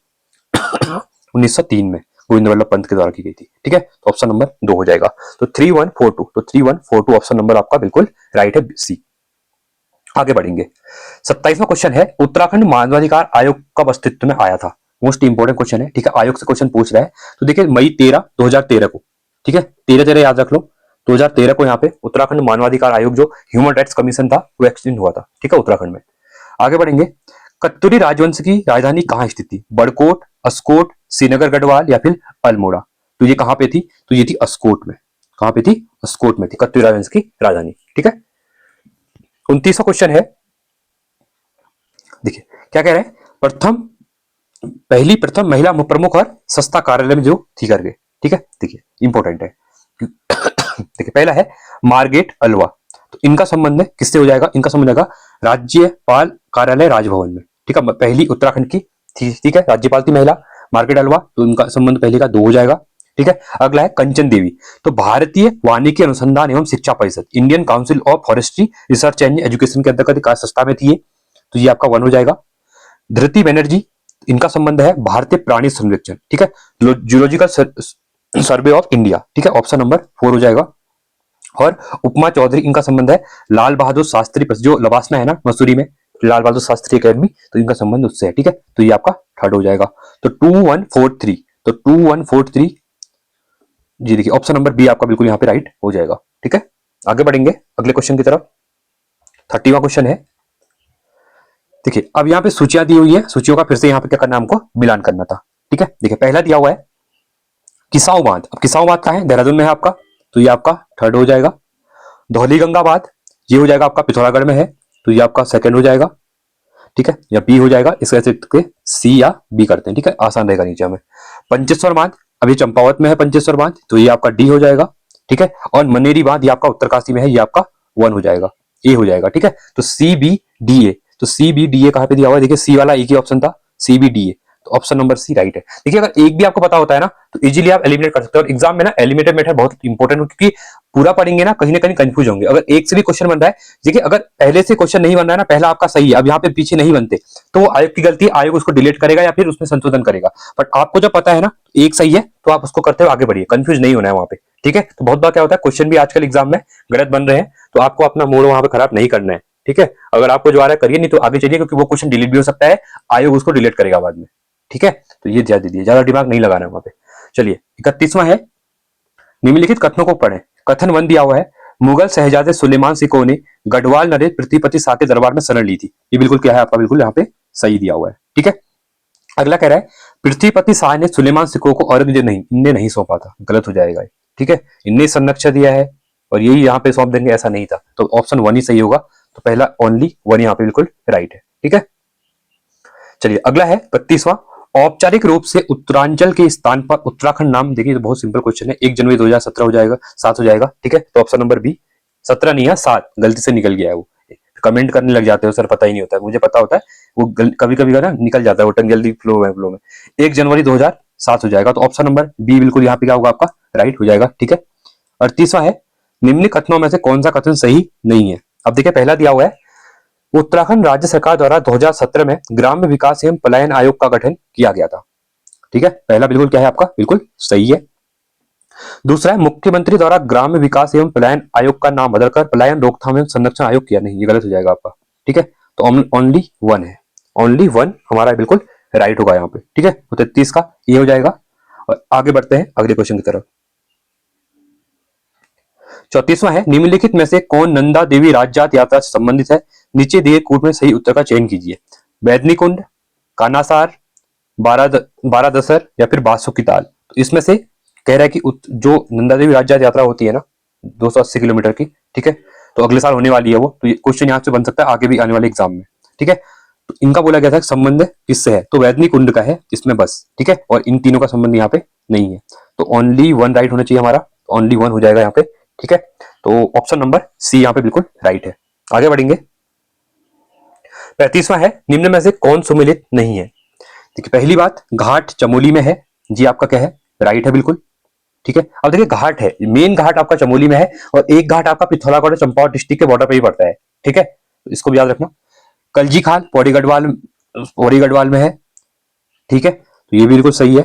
1903 में, गोविंद वल्लभ पंत के द्वारा की गई थी, ठीक है, तो ऑप्शन नंबर 2 हो जाएगा। तो 3142, तो 3142 ऑप्शन नंबर आपका बिल्कुल राइट है, सी। आगे बढ़ेंगे, 27वां क्वेश्चन है, उत्तराखंड मानवाधिकार आयोग कब अस्तित्व में आया था? मोस्ट इंपोर्टेंट क्वेश्चन है, ठीक है, आयोग से क्वेश्चन पूछ रहा है। तो देखिए मई 13 2013 को, ठीक है, 13 याद रख लो, 2013 को यहाँ पे उत्तराखंड मानवाधिकार आयोग जो ह्यूमन राइट्स कमीशन था वो एक्सटेंड हुआ था, ठीक है, उत्तराखंड में। आगे बढ़ेंगे, कत्यूरी राजवंश की राजधानी कहाँ स्थित थी? बड़कोट, अस्कोट, श्रीनगर गढ़वाल या फिर अल्मोड़ा? तो ये कहाँ पे थी? तो ये थी अस्कोट में। कहाँ पे थी? अस्कोट में थी कत्यूरी राजवंश की राजधानी, ठीक है। 29वां क्वेश्चन है, देखिए क्या कह रहे हैं, प्रथम महिला प्रमुख और सस्ता कार्यालय में जो थी करके, ठीक है, देखिए इंपॉर्टेंट है। देखिए पहला है मार्गेट अल्वा, तो इनका संबंध है किससे हो जाएगा? इनका संबंध होगा राज्यपाल कार्यालय राजभवन में, ठीक है, पहली उत्तराखंड की थी, ठीक है, राज्यपाल थी महिला मार्गेट अल्वा, तो इनका संबंध पहले का 2 हो जाएगा, ठीक है। अगला है कंचन देवी, तो भारतीय वानिकी अनुसंधान एवं शिक्षा परिषद, Indian council of forestry research and education के अंतर्गत कार्य संस्था में थी ये, तो ये आपका 1 हो जाएगा। धृति बनर्जी, इनका संबंध है भारतीय प्राणी संरक्षण, ठीक है, जूलॉजिकल सर्वे ऑफ इंडिया, ठीक है, ऑप्शन नंबर 4 हो जाएगा। और उपमा चौधरी, इनका संबंध है लाल बहादुर शास्त्री, जो लवासना है ना मसूरी में, लाल बहादुर शास्त्री अकेडमी, तो इनका संबंध उससे है, ठीक है, तो ये आपका 3rd हो जाएगा। तो 2143, तो 2143 जी, देखिए ऑप्शन नंबर बी आपका बिल्कुल यहाँ पे राइट हो जाएगा, ठीक है। आगे बढ़ेंगे अगले क्वेश्चन की तरफ, 30वां क्वेश्चन है। देखिए अब यहाँ पे सूचियां दी हुई है, सूचियों का फिर से यहाँ पे क्या करना है, हमको मिलान करना था, ठीक है। देखिए पहला दिया हुआ है किसाऊ बांध, अब किसाऊ बांध कहाँ है? देहरादून में है आपका, तो ये आपका 3rd हो जाएगा। धौलीगंगा बांध, ये हो जाएगा आपका पिथौरागढ़ में है, तो ये आपका 2nd हो जाएगा, ठीक है, या बी हो जाएगा, इसका के सी या बी करते हैं, ठीक है, आसान रहेगा नीचे में। पंचेश्वर बांध अभी चंपावत में है पंचेश्वर बांध, तो ये आपका डी हो जाएगा, ठीक है। और मनेरी बांध ये आपका उत्तरकाशी में है, ये आपका 1 हो जाएगा, ए हो जाएगा, ठीक है। तो सी बी डी ए, तो सी बी डी ए कहाँ पे दिया हुआ है? देखिए सी वाला एक ही ऑप्शन था, सी बी डी ए, तो ऑप्शन नंबर सी राइट है। देखिए अगर एक भी आपको पता होता है ना तो इजीली आप एलिमिनेट कर सकते हो, और एग्जाम में ना एलिमिनेटेड मेथड बहुत इंपॉर्टेंट है, क्योंकि पूरा पढ़ेंगे ना कहीं कंफ्यूज होंगे। अगर एक से भी क्वेश्चन बन रहा है, देखिए अगर पहले से क्वेश्चन नहीं बन रहा है ना, पहला आपका सही है, अब यहाँ पे पीछे नहीं बनते, तो वो आयोग की गलती है, आयोग उसको डिलीट करेगा या फिर उसमें संशोधन करेगा। बट आपको जब पता है ना एक सही है तो आप उसको करते हुए आगे बढ़िए, कंफ्यूज नहीं होना है वहां पे, ठीक है। तो बहुत बार क्या होता है क्वेश्चन भी आजकल एग्जाम में गलत बन रहे हैं, तो आपको अपना मूड वहां पे खराब नहीं करना है, ठीक है। अगर आपको जो आ रहा है करिए, नहीं तो आगे चलिए, क्योंकि वो क्वेश्चन डिलीट भी हो सकता है, आयोग उसको डिलीट करेगा बाद में, ठीक है। तो ये ध्यान दीजिए, ज्यादा दिमाग नहीं लगाना है वहां पे। चलिए 31वां है, निम्नलिखित कथनों को पढ़ें। कथन 1 दिया हुआ है, मुगल शहजादे सुलेमान सिको ने गढ़वाल नरेश पृथ्वीपति शाह के दरबार में शरण ली थी, ये बिल्कुल क्या है आपका बिल्कुल यहाँ पे सही दिया हुआ है, ठीक है। अगला कह रहा है पृथ्वीपति शाह ने सुलेमान सिको को औरंगजेब इनने नहीं सौंपा था, गलत हो जाएगा, ठीक है, इनने संरक्षण दिया है और यही यहाँ पे सौंप देंगे, ऐसा नहीं था, तो ऑप्शन 1 ही सही होगा। तो पहला ओनली 1 यहाँ पे बिल्कुल राइट है, ठीक है। चलिए अगला है 32वां, औपचारिक रूप से उत्तरांचल के स्थान पर उत्तराखंड नाम, देखिए तो बहुत सिंपल क्वेश्चन है, 1 जनवरी 2017 हो जाएगा, 7 हो जाएगा, ठीक है। तो ऑप्शन नंबर बी, 17 नहीं है 7, गलती से निकल गया है वो, कमेंट करने लग जाते हो सर पता ही नहीं होता है, मुझे पता होता है, वो कभी कभी का ना निकल जाता है वो टंग जल्दी फ्लो में 1 जनवरी 2007 हो जाएगा, तो ऑप्शन नंबर बी बिल्कुल यहाँ पे क्या होगा आपका राइट हो जाएगा, ठीक है। 38वां है, निम्न कथनों में से कौन सा कथन सही नहीं है? अब देखिए पहला दिया हुआ है, उत्तराखंड राज्य सरकार द्वारा 2017 में ग्राम्य विकास एवं पलायन आयोग का गठन किया गया था, ठीक है, पहला बिल्कुल क्या है आपका बिल्कुल सही है। दूसरा है, मुख्यमंत्री द्वारा ग्राम्य विकास एवं पलायन आयोग का नाम बदलकर पलायन रोकथाम एवं संरक्षण आयोग किया, नहीं ये गलत हो जाएगा आपका, ठीक है। तो ओनली 1 है, ओनली 1 हमारा बिल्कुल राइट होगा यहाँ पे, ठीक है। तो 33 का ये हो जाएगा। और आगे बढ़ते हैं अगले क्वेश्चन की तरफ। 34वां है, निम्नलिखित में से कौन नंदा देवी राजजात यात्रा से संबंधित है? नीचे दिए कूट में सही उत्तर का चयन कीजिए। बैदनीकुंड, कानासार, बारादसर या फिर बासुकी ताल। तो इसमें से कह रहा है कि जो नंदा देवी राजजात यात्रा होती है ना 280 किलोमीटर की, ठीक है, तो अगले साल होने वाली है वो, तो क्वेश्चन यहाँ से बन सकता है आगे भी आने वाले एग्जाम में, ठीक है। तो इनका बोला गया था संबंध किससे है, तो वैदनी कुंड का है इसमें बस, ठीक है, और इन तीनों का संबंध यहाँ पे नहीं है, तो ओनली 1 राइट होना चाहिए हमारा, ओनली 1 हो जाएगा यहाँ पे, ठीक है, तो ऑप्शन नंबर सी यहाँ पे बिल्कुल राइट है। आगे बढ़ेंगे। 35वां है, निम्न में से कौन सुमेलित नहीं है? देखिए पहली बात, घाट चमोली में है, जी आपका क्या है, राइट है बिल्कुल। ठीक है, अब देखिए घाट है, मेन घाट आपका चमोली में है और एक घाट आपका पिथौरागढ़ और चंपावत डिस्ट्रिक्ट के बॉर्डर पे ही पड़ता है। ठीक है, तो इसको भी याद रखना। कलजी खाल पौड़ी गढ़वाल, पौड़ी गढ़वाल में है। ठीक है, तो ये बिल्कुल सही है।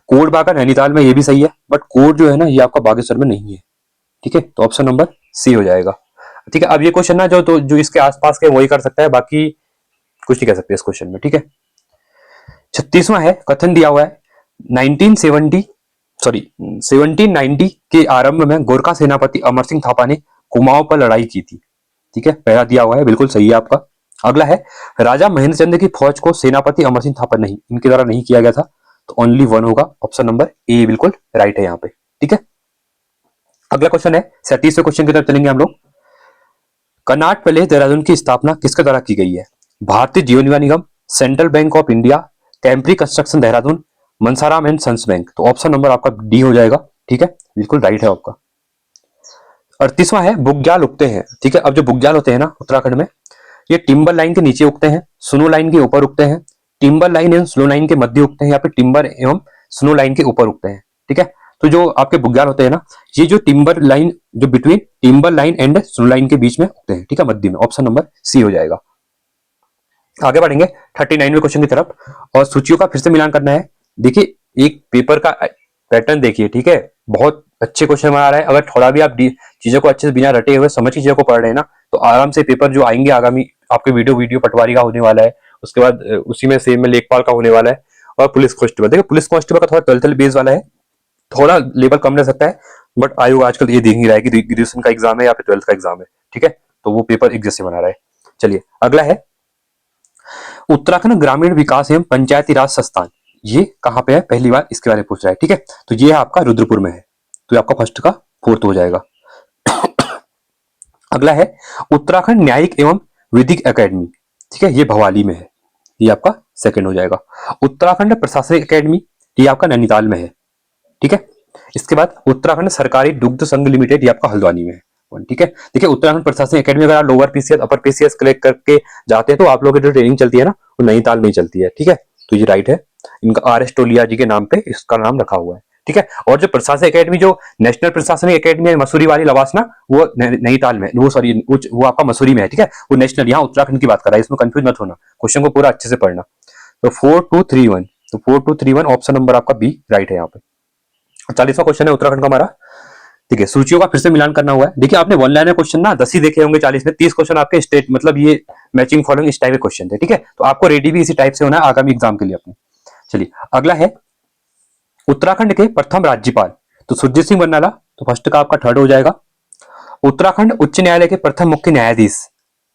कोट बागा नैनीताल में, ये भी सही है, बट कोट जो है ना ये आपका बागेश्वर में नहीं है। ठीक है, तो ऑप्शन नंबर सी हो जाएगा। ठीक है, अब ये क्वेश्चन ना जो इसके आसपास के वही कर सकता है, बाकी कुछ नहीं कह सकते इस क्वेश्चन में। ठीक है, 36वां है, कथन दिया हुआ है 1790 के आरंभ में गोरखा सेनापति अमर सिंह थापा ने कुमाऊं पर लड़ाई की थी। ठीक है, पहला दिया हुआ है, बिल्कुल सही है आपका। अगला है, राजा महेंद्र चंद्र की फौज को सेनापति अमर सिंह थापा नहीं, इनके द्वारा नहीं किया गया था, तो ओनली वन होगा, ऑप्शन नंबर ए बिल्कुल राइट है यहाँ पे। ठीक है, अगला क्वेश्चन है 37वें क्वेश्चन की तरफ चलेंगे हम लोग। कर्नाट पैलेस देहरादून की स्थापना किसके द्वारा की गई है? भारतीय जीवन बीमा निगम, सेंट्रल बैंक ऑफ इंडिया, कैम्प्री construction Dehradun, Mansaram and sons bank, तो ऑप्शन नंबर आपका डी हो जाएगा। ठीक है, बिल्कुल राइट है आपका। 38वां है, बुग्याल उगते हैं। ठीक है, अब जो बुग्याल होते हैं ना उत्तराखंड में, ये टिम्बर लाइन के नीचे उगते हैं, स्नो लाइन के ऊपर उगते हैं, टिम्बर लाइन एवं स्नो लाइन के मध्य उगते हैं, या फिर टिम्बर एवं स्नो लाइन के ऊपर उगते हैं। ठीक है, तो जो आपके बुग्याल होते हैं ना, ये जो टिम्बर लाइन, जो between timber line and snow line के बीच में उगते हैं। ठीक है, मध्य में, ऑप्शन नंबर सी हो जाएगा। आगे बढ़ेंगे 39वें क्वेश्चन की तरफ, और सूचियों का फिर से मिलान करना है। देखिए एक पेपर का पैटर्न देखिए, ठीक है, बहुत अच्छे क्वेश्चन बना रहा है। अगर थोड़ा भी आप चीजों को अच्छे से बिना रटे हुए समझ चीजों को पढ़ रहे हैं ना, तो आराम से पेपर जो आएंगे आगामी आपके वीडियो पटवारी का होने वाला है, उसके बाद उसी में सेम में लेखपाल का होने वाला है, और पुलिस कांस्टेबल। देखिए पुलिस कांस्टेबल का थोड़ा 12th बेस वाला है, थोड़ा लेवल कम रह सकता है, बट आयोग आजकल ये देख ही रहा है कि ग्रेजुएशन का एग्जाम है या फिर 12th का एग्जाम है। ठीक है, तो वो पेपर एक जैसे बना रहा है। चलिए अगला है, उत्तराखंड ग्रामीण विकास एवं पंचायती राज संस्थान, ये कहां पे है, पहली बार इसके बारे में पूछ रहा है। ठीक है, तो ये आपका रुद्रपुर में है, तो ये आपका फर्स्ट का फोर्थ हो जाएगा। अगला है, उत्तराखंड न्यायिक एवं विधिक एकेडमी, ठीक है, ये भवाली में है, ये आपका सेकंड हो जाएगा। उत्तराखंड प्रशासनिक एकेडमी, ये आपका नैनीताल में है। ठीक है, इसके बाद उत्तराखंड सरकारी दुग्ध संघ लिमिटेड, ये आपका हल्द्वानी में है। ठीक है, देखिए उत्तराखंड प्रशासनिक एकेडमी अगर आप lower PCS upper PCS collect करके जाते हैं, तो आप लोगों की जो ट्रेनिंग चलती है ना, वो नैनीताल में ही चलती है। ठीक है, तो ये राइट है, इनका आर.एस. टोलिया जी के नाम पे इसका नाम रखा हुआ है। ठीक है, और जो प्रशासनिक एकेडमी, जो नेशनल प्रशासनिक एकेडमी है मसूरी वाली लवासना, वो नैनीताल में, वो सॉरी वो आपका मसूरी में है। ठीक है, वो नेशनल, यहाँ उत्तराखंड की बात कर रहा है, इसमें कंफ्यूज मत होना, क्वेश्चन को पूरा अच्छे से पढ़ना। तो 4231, तो 4231 ऑप्शन नंबर आपका बी राइट है यहाँ पे। 40वां क्वेश्चन है उत्तराखंड का हमारा। ठीक है, सूचियों का फिर से मिलान करना हुआ है। देखिए आपने वन लाइनर क्वेश्चन ना 10 ही देखे होंगे 40 में, 30 क्वेश्चन आपके स्टेट, मतलब ये मैचिंग फॉलोइंग इस टाइप के क्वेश्चन थे। ठीक है, तो आपको रेडी भी इसी टाइप से होना है आगामी एग्जाम के लिए अपने। चलिए अगला है, उत्तराखंड के प्रथम राज्यपाल, तो सुरजीत सिंह बरनाला, तो फर्स्ट का आपका थर्ड हो जाएगा। उत्तराखंड उच्च न्यायालय के प्रथम मुख्य न्यायाधीश,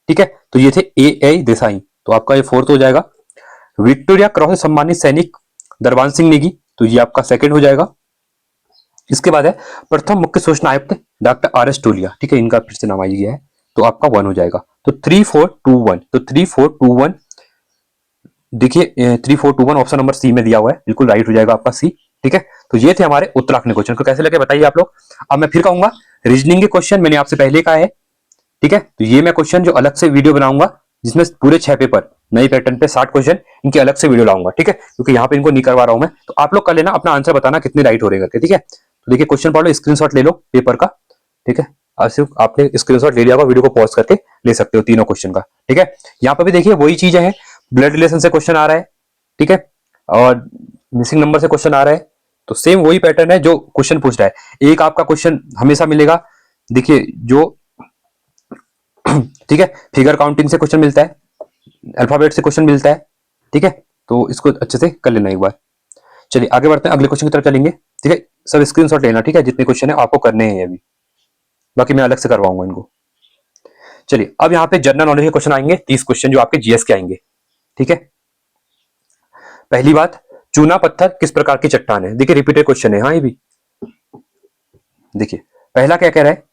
ठीक है, तो ये थे ए देसाई, तो आपका ये फोर्थ हो जाएगा। विक्टोरिया क्रॉस से सम्मानित सैनिक दरबान सिंह नेगी, तो ये आपका सेकंड हो जाएगा। इसके बाद है प्रथम मुख्य सूचना आयुक्त डॉक्टर आर.एस. टोलिया, ठीक है, इनका फिर से नाम आ गया है, तो आपका 1 हो जाएगा। तो 3421, तो 3421 देखिए 3421 ऑप्शन नंबर सी में दिया हुआ है, बिल्कुल राइट हो जाएगा आपका सी। ठीक है, तो ये थे हमारे उत्तराखंड क्वेश्चन, को कैसे लगे बताइए आप लोग। अब मैं फिर कहूंगा, रीजनिंग के क्वेश्चन मैंने आपसे पहले कहा है। ठीक है, तो ये मैं क्वेश्चन जो अलग से वीडियो बनाऊंगा, जिसमें पूरे 6 पेपर नए पैटर्न पे 60 क्वेश्चन, इनके अलग से वीडियो लाऊंगा। ठीक है, क्योंकि यहाँ पे इनको नहीं करवा रहा हूं मैं, तो आप लोग कर लेना, अपना आंसर बताना कितने राइट हो रहे हैं करके। ठीक है, तो देखिए क्वेश्चन पढ़ लो, स्क्रीनशॉट ले लो पेपर का। ठीक है, सिर्फ आपने स्क्रीनशॉट ले लिया होगा, वीडियो को पॉज करके ले सकते हो तीनों क्वेश्चन का। ठीक है, यहाँ पे भी देखिए वही चीजें हैं, ब्लड रिलेशन से क्वेश्चन आ रहा है, ठीक है, और मिसिंग नंबर से क्वेश्चन आ रहा है, तो सेम वही पैटर्न है जो क्वेश्चन पूछ रहा है। एक आपका क्वेश्चन हमेशा मिलेगा, देखिए जो ठीक है, फिगर काउंटिंग से क्वेश्चन मिलता है, अल्फाबेट से क्वेश्चन मिलता है। ठीक है, तो इसको अच्छे से कर लेना एक बार। चलिए आगे बढ़ते हैं, अगले क्वेश्चन की तरफ चलेंगे। ठीक है, सब स्क्रीनशॉट लेना, ठीक है, जितने क्वेश्चन है आपको करने हैं अभी, बाकी मैं अलग से करवाऊंगा इनको। चलिए अब यहाँ पे जनरल नॉलेज के क्वेश्चन आएंगे, 30 क्वेश्चन जो आपके जीएस के आएंगे। ठीक है, पहली बात, चूना पत्थर किस प्रकार की चट्टान है? देखिए रिपीटेड क्वेश्चन है, हाँ ये भी देखिए, पहला क्या कह रहा है,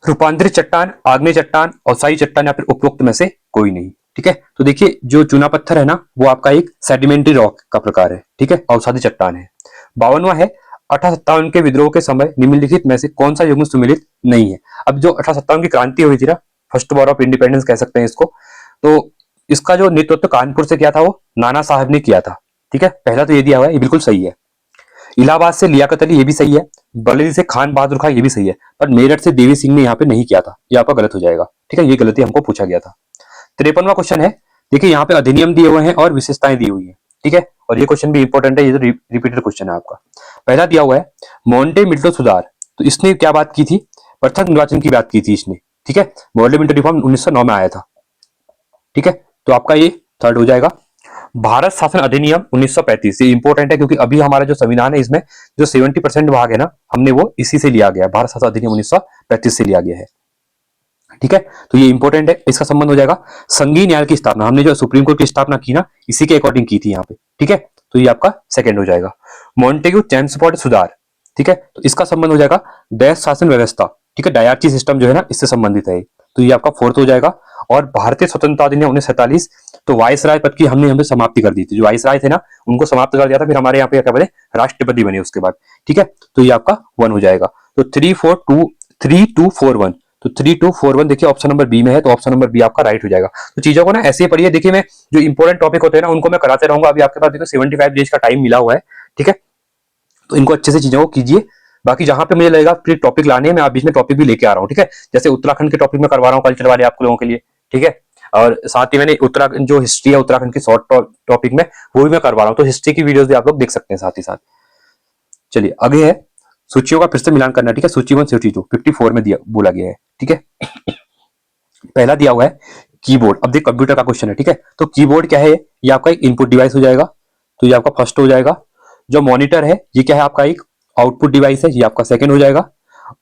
रूपांतरित चट्टान, आग्नेय चट्टान, अवसायी चट्टान, या फिर उपरोक्त में से कोई नहीं। ठीक है, तो देखिए जो चूना पत्थर है ना, वो आपका एक सेडिमेंट्री रॉक का प्रकार है। ठीक है, अवसादी चट्टान है। 52वां है, 1857 के विद्रोह के समय निम्नलिखित में से कौन सा युग्म सुमेलित नहीं है। अब जो 1857 की क्रांति हुई थी ना, फर्स्ट वॉर ऑफ इंडिपेंडेंस कह सकते हैं इसको, तो इसका जो नेतृत्व कानपुर से किया था वो नाना साहब ने किया था। ठीक है, पहला तो ये दिया हुआ है, ये बिल्कुल सही है। इलाहाबाद से लियाकत अली, ये भी सही है। बरेली से खान बहादुर खां, ये भी सही है। पर मेरठ से देवी सिंह ने यहाँ पे नहीं किया था, ये आपका गलत हो जाएगा। ठीक है, ये गलती हमको पूछा गया था। 53वां क्वेश्चन है, देखिए यहाँ पे अधिनियम दिए हुए हैं और विशेषताएं दी हुई है। ठीक है, और ये क्वेश्चन भी इंपॉर्टेंट है, ये तो रिपीटेड क्वेश्चन है आपका। पहला दिया हुआ है मोंटे मिल्टो सुधार, तो इसने क्या बात की थी, पृथक निर्वाचन की बात की थी इसने। ठीक है, पार्लियामेंट्री रिफॉर्म 1909 में आया था। ठीक है, तो आपका ये थर्ड हो जाएगा। भारत शासन अधिनियम 1935, ये इंपॉर्टेंट है क्योंकि अभी हमारा जो संविधान है इसमें जो 70% भाग है ना, हमने वो इसी से लिया गया है, भारत शासन अधिनियम 1935 से लिया गया है। ठीक है, तो ये इंपॉर्टेंट है, इसका संबंध हो जाएगा। संघीय न्यायालय की स्थापना, हमने जो सुप्रीम कोर्ट की स्थापना की ना, इसी के अकॉर्डिंग की थी यहाँ पे। ठीक है, तो ये आपका सेकंड हो जाएगा। मॉन्टेग्यू चैम्सफोर्ड सुधार, ठीक है, तो इसका संबंध हो जाएगा देश शासन व्यवस्था। ठीक है, डायरची सिस्टम जो है ना, इससे संबंधित है, तो ये आपका फोर्थ हो जाएगा। और भारतीय स्वतंत्रता अधिनियम 1947, तो वाइसराय पद की हमने यहाँ पे समाप्ति कर दी थी, जो वाइसराय थे ना उनको समाप्त कर दिया था, फिर हमारे यहाँ पे क्या बने, राष्ट्रपति बने उसके बाद। ठीक है, तो ये आपका 1 हो जाएगा। तो 3241, तो 3241 देखिए ऑप्शन नंबर बी में है, तो ऑप्शन नंबर बी आपका राइट हो जाएगा। तो चीजों को ना ऐसे ही पढ़िए, देखिए मैं जो इंपॉर्टेंट टॉपिक होते हैं ना उनको मैं कराते रहूंगा। अभी आपके पास देखो 75 डेज का टाइम मिला हुआ है। ठीक है, तो इनको अच्छे से चीजों को कीजिए। बाकी जहां पे मुझे लगेगा फिर टॉपिक लाने हैं, मैं आप बीच में टॉपिक भी लेके आ रहा हूँ। ठीक है, जैसे उत्तराखंड के टॉपिक में करवा रहा हूँ कल्चर वाले आप लोगों के लिए। ठीक है, और साथ ही मैंने उत्तराखंड जो हिस्ट्री है उत्तराखंड की शॉर्ट टॉपिक में, वो भी मैं करवा रहा हूँ, तो हिस्ट्री की वीडियोस भी आप लोग देख सकते हैं साथ ही साथ। चलिए आगे है, सूचियों का फिर से मिलान करना। ठीक है, सूची 1 सूची 2 54 में दिया बोला गया है। ठीक है, पहला दिया हुआ है कीबोर्ड। अब देख कंप्यूटर का क्वेश्चन है। ठीक है, तो कीबोर्ड क्या है, ये आपका एक इनपुट डिवाइस हो जाएगा, तो ये आपका फर्स्ट हो जाएगा। जो मॉनिटर है ये क्या है, आपका एक आउटपुट डिवाइस है, ये आपका सेकंड हो जाएगा।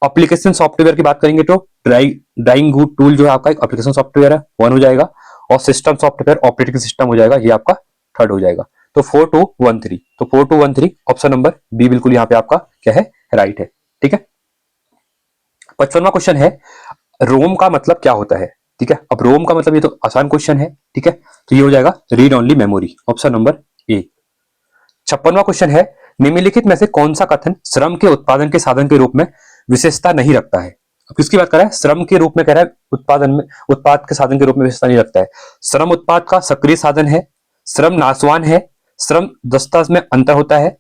एप्लीकेशन सॉफ्टवेयर की बात करेंगे तो ड्राइंग गुड टूल जो है आपका एक एप्लीकेशन सॉफ्टवेयर है, 1 हो जाएगा। और सिस्टम सॉफ्टवेयर ऑपरेटिंग सिस्टम हो जाएगा, ये आपका थर्ड हो जाएगा। तो 4213, तो 4213 ऑप्शन नंबर बी बिल्कुल यहाँ पे आपका क्या है, राइट है। ठीक है, 55वां क्वेश्चन है, रोम का मतलब क्या होता है। ठीक है, अब रोम का मतलब, ये तो आसान क्वेश्चन है। ठीक है, तो ये हो जाएगा read only memory, option number A. 56वां क्वेश्चन है, निम्नलिखित में से कौन सा कथन श्रम के उत्पादन के साधन के रूप में विशेषता नहीं रखता है। अब किसकी बात कर रहा है, श्रम के रूप में कह रहा है, उत्पादन में, उत्पाद के साधन के रूप में विशेषता नहीं रखता है। श्रम उत्पाद का सक्रिय साधन है, श्रम नाशवान है, श्रम दक्षता में अंतर होता है,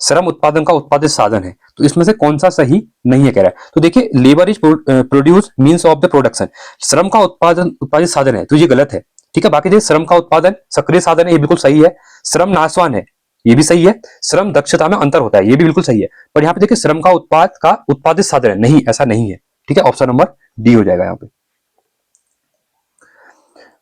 श्रम उत्पादन का उत्पादित साधन है। तो इसमें से कौन सा सही नहीं है कह रहा है। तो देखिए labour is produce means of the production, श्रम का उत्पादन उत्पादित साधन है, तो ये गलत है। ठीक है, बाकी देखिए श्रम का उत्पादन सक्रिय साधन है, ये बिल्कुल सही है। श्रम नाशवान है, ये भी सही है। श्रम दक्षता में अंतर होता है, ये भी बिल्कुल सही है। पर यहाँ पे देखिए श्रम का उत्पाद का उत्पादित साधन है, नहीं, ऐसा नहीं है। ठीक है, ऑप्शन नंबर डी हो जाएगा यहाँ पे।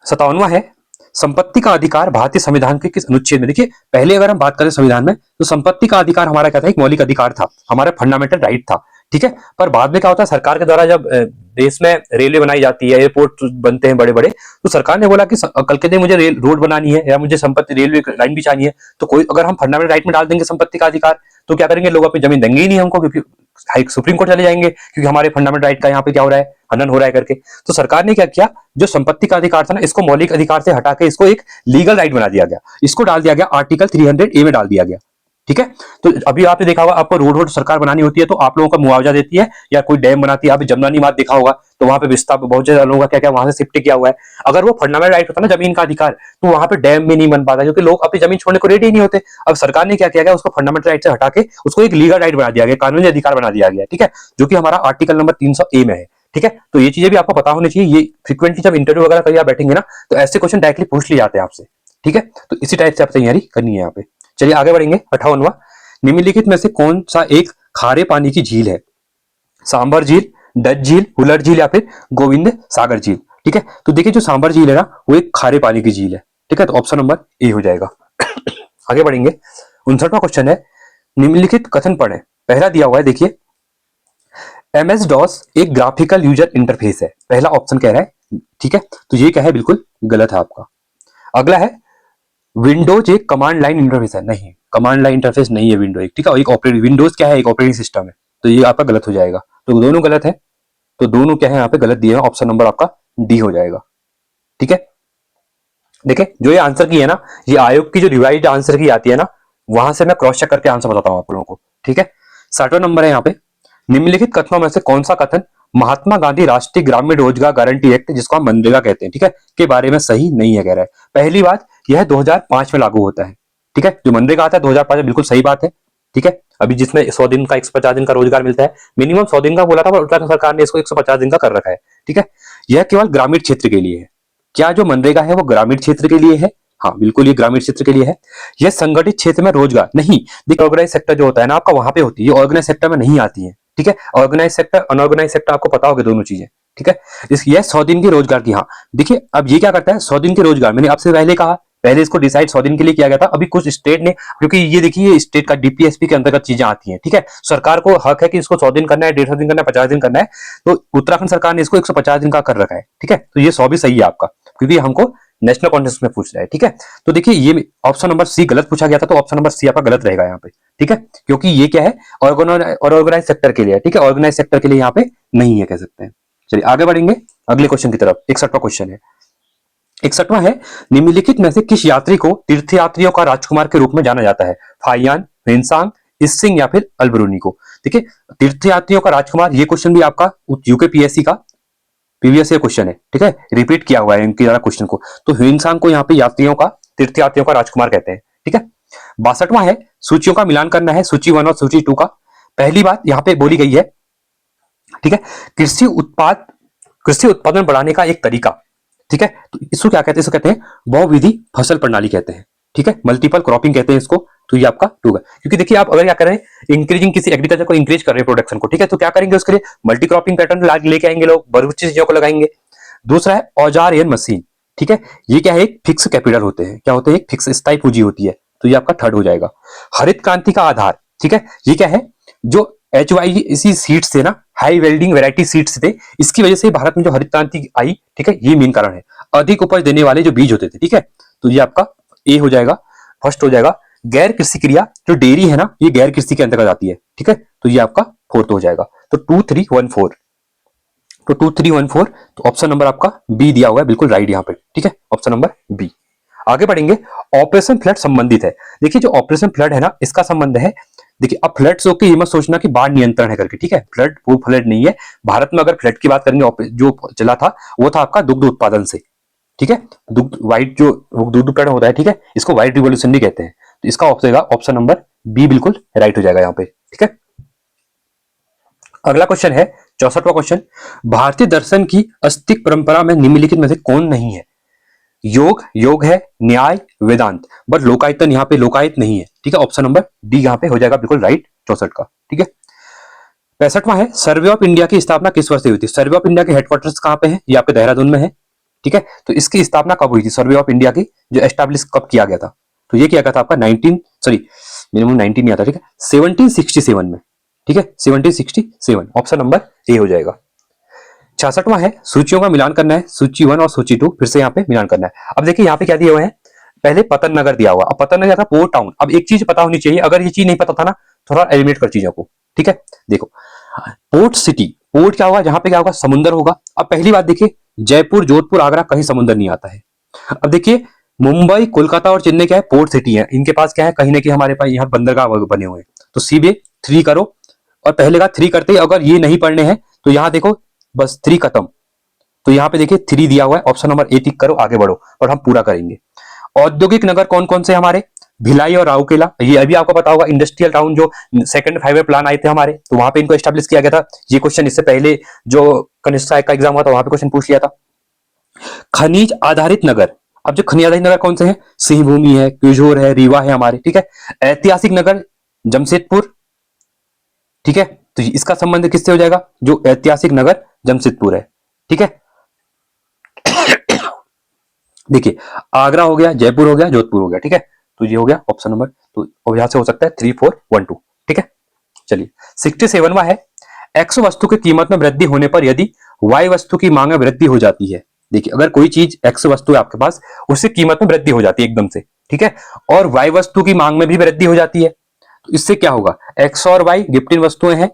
57वां है, संपत्ति का अधिकार भारतीय संविधान के किस अनुच्छेद में। देखिए पहले अगर हम बात करें संविधान में, तो संपत्ति का अधिकार हमारा क्या था, एक मौलिक अधिकार था, हमारा फंडामेंटल राइट था। ठीक है, पर बाद में क्या होता है, सरकार के द्वारा जब देश में रेलवे बनाई जाती है, एयरपोर्ट बनते हैं बड़े बड़े, तो सरकार ने बोला कि कल के दिन मुझे रोड बनानी है या मुझे संपत्ति रेलवे लाइन बिछानी है, तो कोई अगर हम फंडामेंटल राइट में डाल देंगे संपत्ति का अधिकार, तो क्या करेंगे लोग, अपनी जमीन देंगे ही नहीं हमको, क्योंकि हाई सुप्रीम कोर्ट चले जाएंगे, क्योंकि हमारे फंडामेंटल राइट का यहाँ पे क्या हो रहा है, हनन हो रहा है करके। तो सरकार ने क्या किया, जो संपत्ति का अधिकार था ना, इसको मौलिक अधिकार से हटा के इसको एक लीगल राइट बना दिया गया, इसको डाल दिया गया आर्टिकल 300A में डाल दिया गया। ठीक है, तो अभी आपने देखा होगा, आपको रोड वोड सरकार बनानी होती है तो आप लोगों का मुआवजा देती है, या कोई डैम बनाती है, आप जमुना निमात देखा होगा, तो वहां पे विस्तार बहुत ज्यादा लोगों का क्या क्या वहां से शिफ्ट किया हुआ है। अगर वो फंडामेंटल राइट होता ना जमीन का अधिकार, तो वहां पे डैम भी नहीं बन पाता, क्योंकि लोग अपनी जमीन छोड़ने को रेडी ही नहीं होते। अब सरकार ने क्या किया गया, उसको फंडामेंटल राइट से हटा के उसको एक लीगल राइट बना दिया गया, कानूनी अधिकार बना दिया गया। ठीक है, जो कि हमारा आर्टिकल नंबर 300A में है। ठीक है, तो ये चीजें भी आपको पता होनी चाहिए, ये फ्रीक्वेंटली जब इंटरव्यू वगैरह करिए आप बैठेंगे ना, तो ऐसे क्वेश्चन डायरेक्टली पूछ लिए जाते हैं आपसे। ठीक है, तो इसी टाइप से आप तैयारी करनी है यहाँ पे। चलिए आगे बढ़ेंगे। 58वां, निम्नलिखित में से कौन सा एक खारे पानी की झील है। सांबर झील, डच झील, हुलर झील, या फिर गोविंद सागर झील। ठीक है, तो देखिए जो सांबर झील है ना, वो एक खारे पानी की झील है। ठीक है, तो ऑप्शन नंबर ए हो जाएगा। आगे बढ़ेंगे। 59वां क्वेश्चन है, निम्नलिखित कथन पढ़ें। पहला दिया हुआ है, देखिए MS DOS एक ग्राफिकल यूजर इंटरफेस है, पहला ऑप्शन कह रहा है। ठीक है, तो ये क्या है, बिल्कुल गलत है आपका। अगला है विंडोज एक कमांड लाइन इंटरफेस है, नहीं, कमांड लाइन इंटरफेस नहीं है विंडो एक। ठीक है, एक ऑपरेटिंग, विंडोज क्या है, एक ऑपरेटिंग सिस्टम है, तो ये आपका गलत हो जाएगा। तो दोनों गलत है, तो दोनों क्या है यहाँ पे गलत दिए हैं, ऑप्शन नंबर आपका डी हो जाएगा। ठीक है, देखिए जो ये आंसर की है ना, ये आयोग की जो रिवाइज्ड आंसर की आती है ना, वहां से मैं क्रॉस चेक करके आंसर बताता हूँ आप लोगों को। ठीक है, 60वां नंबर है यहाँ पे, निम्नलिखित कथनों में से कौन सा कथन महात्मा गांधी राष्ट्रीय ग्रामीण रोजगार गारंटी एक्ट, जिसको हम मनरेगा कहते हैं, ठीक है, के बारे में सही नहीं है, कह रहा है। पहली बात, यह 2005 में लागू होता है, ठीक है, जो मनरेगा आता है 2005 में, बिल्कुल सही बात है, ठीक है। अभी जिसमें 100 दिन का 150 दिन का रोजगार मिलता है, मिनिमम 100 दिन का बोला था, पर उत्तराखंड सरकार ने इसको 150 दिन का कर रखा है, ठीक है। यह केवल ग्रामीण क्षेत्र के लिए है। क्या जो मनरेगा है वो ग्रामीण क्षेत्र के लिए है? हाँ बिल्कुल, ये ग्रामीण क्षेत्र के लिए है। यह संगठित क्षेत्र में रोजगार नहीं, देखिए ऑर्गेनाइज सेक्टर जो होता है ना आपका, वहां पे होती है, ये ऑर्गेनाइज सेक्टर में नहीं आती है, ठीक है। ऑर्गेनाइज सेक्टर, अनऑर्गेनाइज सेक्टर आपको पता होगा दोनों चीजें, ठीक है। ये 100 दिन की रोजगार की, हाँ देखिए अब ये क्या करता है, 100 दिन के रोजगार, मैंने आपसे पहले कहा, पहले इसको डिसाइड 100 दिन के लिए किया गया था, अभी कुछ स्टेट ने, क्योंकि ये देखिए स्टेट का डीपीएसपी के अंतर्गत चीजें आती हैं, ठीक है। सरकार को हक है कि इसको 100 दिन करना है, 150 दिन करना है, 50 दिन करना है, तो उत्तराखंड सरकार ने इसको 150 दिन का कर रखा है, ठीक है। तो ये 100 भी सही है आपका, क्योंकि हमको नेशनल कॉन्टेक्स्ट में पूछ रहा है, ठीक है। तो देखिए ये ऑप्शन नंबर सी गलत पूछा गया था, तो ऑप्शन नंबर सी आपका गलत रहेगा यहाँ पे, ठीक है, क्योंकि ये क्या है, ऑर्गेनाइज सेक्टर के लिए, ठीक है, ऑर्गेनाइज सेक्टर के लिए यहाँ पे नहीं है, कह सकते हैं। चलिए आगे बढ़ेंगे अगले क्वेश्चन की तरफ। 61वां क्वेश्चन है, 61वां है, निम्नलिखित में से किस यात्री को तीर्थयात्रियों का राजकुमार के रूप में जाना जाता है? फाहियान, हिंसांग, इसिंग या फिर अलबरूनी को? देखिए तीर्थयात्रियों का राजकुमार, ये क्वेश्चन भी आपका यूकेपीएससी का प्रीवियस ईयर क्वेश्चन है, ठीक है, रिपीट किया हुआ है इनकी क्वेश्चन को। तो हिंसांग को यहाँ पे यात्रियों का, तीर्थयात्रियों का राजकुमार कहते हैं, ठीक है। 62वां है, सूचियों का मिलान करना है, सूची 1 और सूची 2 का। पहली बात यहाँ पे बोली गई है, ठीक है, कृषि उत्पादन बढ़ाने का एक तरीका, ठीक है, तो इसको क्या कहते हैं? इसको कहते हैं बहुविधि फसल प्रणाली कहते हैं, ठीक है, मल्टीपल क्रॉपिंग कहते हैं इसको। तो ये आपका 2 है, क्योंकि देखिए आप अगर क्या कर रहे हैं, इंक्रीजिंग किसी एग्रीकल्चर को इंक्रीज कर रहे हैं प्रोडक्शन को, ठीक है, तो क्या करेंगे उसके लिए मल्टी क्रॉपिंग पैटर्न लेके आएंगे लोग, बहुत सी चीजों को लगाएंगे। दूसरा है औजार एंड मशीन, ठीक है, ये क्या है, एक फिक्स कैपिटल होते हैं, क्या होते हैं, एक फिक्स स्थायी पूंजी होती है, तो ये आपका 3rd हो जाएगा। हरित क्रांति का आधार, ठीक है, ये क्या है, जो HY इसी सीड्स थे ना, हाई वेल्डिंग वैरायटी सीड्स थे, इसकी वजह से भारत में जो हरित क्रांति आई, ठीक है, ये मेन कारण है, अधिक उपज देने वाले जो बीज होते थे, ठीक है, तो ये आपका ए हो जाएगा, फर्स्ट हो जाएगा। गैर कृषि क्रिया, जो डेयरी है ना, ये गैर कृषि के अंतर्गत आती है, ठीक है, तो ये आपका 4th हो जाएगा। तो 2 3 1 4, तो 2 3 1 4, तो ऑप्शन नंबर आपका बी दिया हुआ है, बिल्कुल राइट यहाँ पे, ठीक है, ऑप्शन नंबर बी। आगे बढ़ेंगे, ऑपरेशन फ्लड संबंधित है। देखिए जो ऑपरेशन फ्लड है ना, इसका संबंध है, देखिए अब फ्लड्स होके ये मत सोचना कि बाढ़ नियंत्रण है करके, ठीक है, फ्लड वो फ्लड नहीं है। भारत में अगर फ्लड की बात करेंगे, जो चला था वो था आपका दुग्ध उत्पादन से, ठीक है, दुग्ध व्हाइट जो दुग्ध उत्पादन होता है, ठीक है, इसको व्हाइट रिवॉल्यूशन भी कहते हैं। तो इसका ऑप्शन नंबर बी बिल्कुल राइट हो जाएगा यहाँ पे, ठीक है। अगला क्वेश्चन है 64वां क्वेश्चन, भारतीय दर्शन की अस्तिक परंपरा में निम्नलिखित में से कौन नहीं है? योग है, न्याय, वेदांत, बट लोकायतन यहाँ पे लोकायत नहीं है, ठीक है, ऑप्शन नंबर डी यहाँ पे हो जाएगा बिल्कुल राइट 64 का, ठीक है। 65वां है, सर्वे ऑफ इंडिया की स्थापना किस वर्ष से हुई थी? सर्वे ऑफ इंडिया के हेडक्वार्टर्स कहाँ पे है? ये आपके देहरादून में है, ठीक है, तो इसकी स्थापना कब हुई थी? सर्वे ऑफ इंडिया की जो एस्टैब्लिश कब किया गया था? तो ये किया गया था आपका 19 नहीं आता, ठीक है, 1767 में, ठीक है, 1767, ऑप्शन नंबर ए हो जाएगा। 66वां है, सूचियों का मिलान करना है, सूची 1 और सूची 2 फिर से यहाँ पे मिलान करना है। अब देखिए यहाँ पे क्या दिए हुए हैं, पहले पतन नगर दिया हुआ, अब पतन नगर था पोर्ट टाउन। अब एक चीज पता होनी चाहिए, अगर ये चीज नहीं पता था ना, थोड़ा एलिमिनेट कर चीजों को, ठीक है। देखो पोर्ट सिटी, पोर्ट क्या होगा, जहां पे क्या होगा, समुद्र होगा। अब पहली बात देखिए, जयपुर, जोधपुर, आगरा कहीं समुद्र नहीं आता है। अब देखिए मुंबई, कोलकाता और चेन्नई क्या है, पोर्ट सिटी है, इनके पास क्या है, कहीं ना कहीं हमारे पास यहाँ बंदरगाह बने हुए हैं। तो सीधे 3 करो, और पहले का 3 करते, अगर ये नहीं पढ़ने हैं तो यहाँ देखो बस 3 खत्म। तो यहाँ पे देखिए 3 दिया हुआ है, ऑप्शन नंबर ए टिक करो, आगे बढ़ो, और हम पूरा करेंगे। औद्योगिक नगर कौन कौन से हमारे, भिलाई और राउरकेला, ये अभी आपको पता होगा, इंडस्ट्रियल टाउन जो सेकंड 5 ईयर प्लान आए थे हमारे, तो वहां पे इनको एस्टेब्लिश किया गया था। ये क्वेश्चन इससे पहले जो कनिष्ठ सहायक का एग्जाम हुआ था, वहां पे क्वेश्चन पूछ लिया था। खनिज आधारित नगर, अब जो खनिज आधारित नगर कौन से हैं, सिंहभूमि है, क्यूझोर है, रीवा है हमारे, ठीक है। ऐतिहासिक नगर जमशेदपुर, ठीक है, तो इसका संबंध किससे हो जाएगा, जो ऐतिहासिक नगर जमशेदपुर है, ठीक है। देखिए आगरा हो गया, जयपुर हो गया, जोधपुर हो गया, ठीक है, तो ये हो गया ऑप्शन नंबर, तो यहां से हो सकता है 3 4 1 2, ठीक है। चलिए 67वां है, एक्स वस्तु की कीमत में वृद्धि होने पर यदि वाई वस्तु की मांग में वृद्धि हो जाती है। देखिए अगर कोई चीज एक्स वस्तु है आपके पास, उससे कीमत में वृद्धि हो जाती है एकदम से, ठीक है, और वाई वस्तु की मांग में भी वृद्धि हो जाती है, तो इससे क्या होगा, एक्स और वाई गिफ्ट इन वस्तुएं हैं,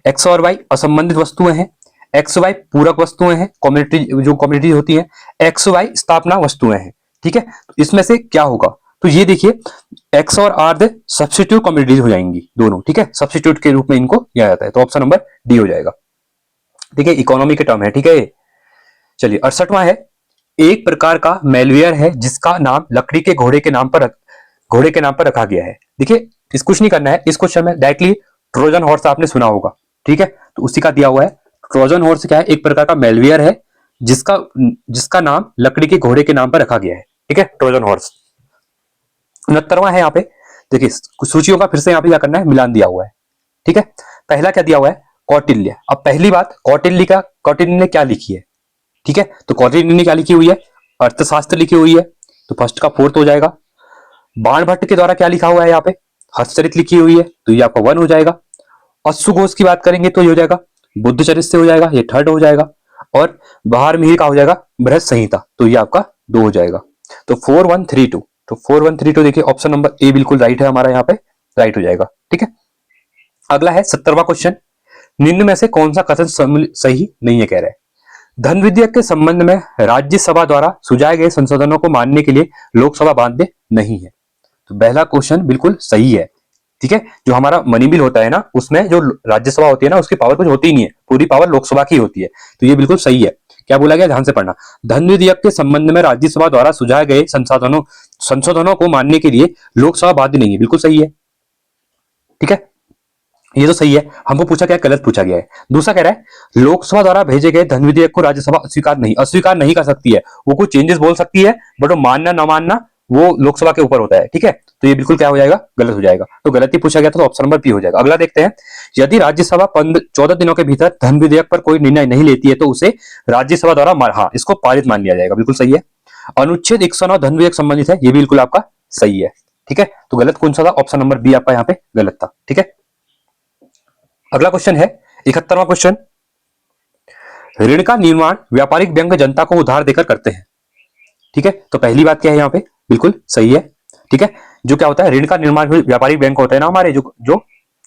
एक्स और वाई असंबंधित वस्तुएं हैं, एक्स वाई पूरक वस्तुएं हैं, कम्युनिटी जो कम्युनिटी होती है, एक्स वाई स्थापना वस्तुएं हैं, ठीक है, तो इसमें से क्या होगा, तो ये देखिए एक्स और आर दे सब्स्टिट्यूट कमोडिटीज हो जाएंगी दोनों, ठीक है, सब्स्टिट्यूट के रूप में इनको लिया जाता है। तो ऑप्शन नंबर डी हो जाएगा, ठीक है, इकोनॉमी के टर्म है, ठीक है। चलिए 68वां है, एक प्रकार का मेलवेयर है जिसका नाम लकड़ी के घोड़े के नाम पर रखा गया है। देखिए इस कुछ नहीं करना है, इस क्वेश्चन में डायरेक्टली ट्रोजन हॉर्स आपने सुना होगा, ठीक है, तो उसी का दिया हुआ है। ट्रोजन हॉर्स क्या है, एक प्रकार का मेलवेयर है जिसका नाम लकड़ी के घोड़े के नाम पर रखा गया है, ठीक है, ट्रोजन हॉर्स। 69वां है यहाँ पे, देखिए सूचियों का फिर से यहाँ पे क्या करना है, मिलान दिया हुआ है, ठीक है। पहला क्या दिया हुआ है, कौटिल्य। अब पहली बात, कौटिल्य ने क्या लिखी है, ठीक है, तो कौटिल्य ने क्या लिखी हुई है, अर्थशास्त्र लिखी हुई है, तो फर्स्ट का फोर्थ हो जाएगा। बाणभट्ट के द्वारा क्या लिखा हुआ है यहाँ पे, हस्तचरित लिखी हुई है, तो ये आपका 1 हो जाएगा। अश्वघोष की बात करेंगे तो ये हो जाएगा बुद्ध चरित से हो जाएगा, ये 3rd हो जाएगा। और बाहर मिहिर का हो जाएगा बृहत संहिता, तो ये आपका 2 हो जाएगा। तो 4132, तो 4132 देखिए ऑप्शन नंबर ए बिल्कुल राइट है हमारा, यहाँ पे राइट हो जाएगा, ठीक है। अगला है 70वां क्वेश्चन, निम्न में से कौन सा कथन सही नहीं है, कह रहा है धन विधेयक के संबंध में राज्यसभा द्वारा सुझाए गए संशोधनों को मानने के लिए लोकसभा बाध्य नहीं है। तो पहला क्वेश्चन बिल्कुल सही है, ठीक है। जो हमारा मनी बिल होता है ना, उसमें जो राज्यसभा होती है ना, उसकी पावर कुछ होती ही नहीं है, पूरी पावर लोकसभा की होती है, तो ये बिल्कुल सही है। क्या बोला गया, ध्यान से पढ़ना, धन विधेयक के संबंध में राज्यसभा द्वारा सुझाए गए संशोधनों को मानने के लिए लोकसभा बाध्य नहीं है, बिल्कुल सही है, ठीक है, ये तो सही है। हमको पूछा क्या, गलत पूछा गया है। दूसरा कह रहा है लोकसभा द्वारा भेजे गए धन विधेयक को राज्यसभा अस्वीकार नहीं कर सकती है, वो कुछ चेंजेस बोल सकती है, बट वो मानना ना मानना वो लोकसभा के ऊपर होता है, ठीक है। तो ये बिल्कुल क्या हो जाएगा, गलत हो जाएगा। तो गलत ही पूछा गया था, तो ऑप्शन नंबर बी हो जाएगा। अगला देखते हैं, यदि राज्यसभा 14 दिनों के भीतर धन विधेयक पर कोई निर्णय नहीं लेती है तो उसे राज्यसभा द्वारा हाँ इसको पारित मान लिया जाएगा, बिल्कुल सही है। अनुच्छेद 109 धन विधेयक संबंधित है, ये बिल्कुल आपका सही है, ठीक है। तो गलत कौन सा था, ऑप्शन नंबर बी आपका यहाँ पे गलत था, ठीक है। अगला क्वेश्चन है 71वां क्वेश्चन, ऋण का निर्माण व्यापारिक बैंक जनता को उधार देकर करते हैं, ठीक है। तो पहली बात क्या है यहाँ पे, बिल्कुल सही है, ठीक है। जो क्या होता है, ऋण का निर्माण व्यापारिक बैंक होते हैं ना हमारे, जो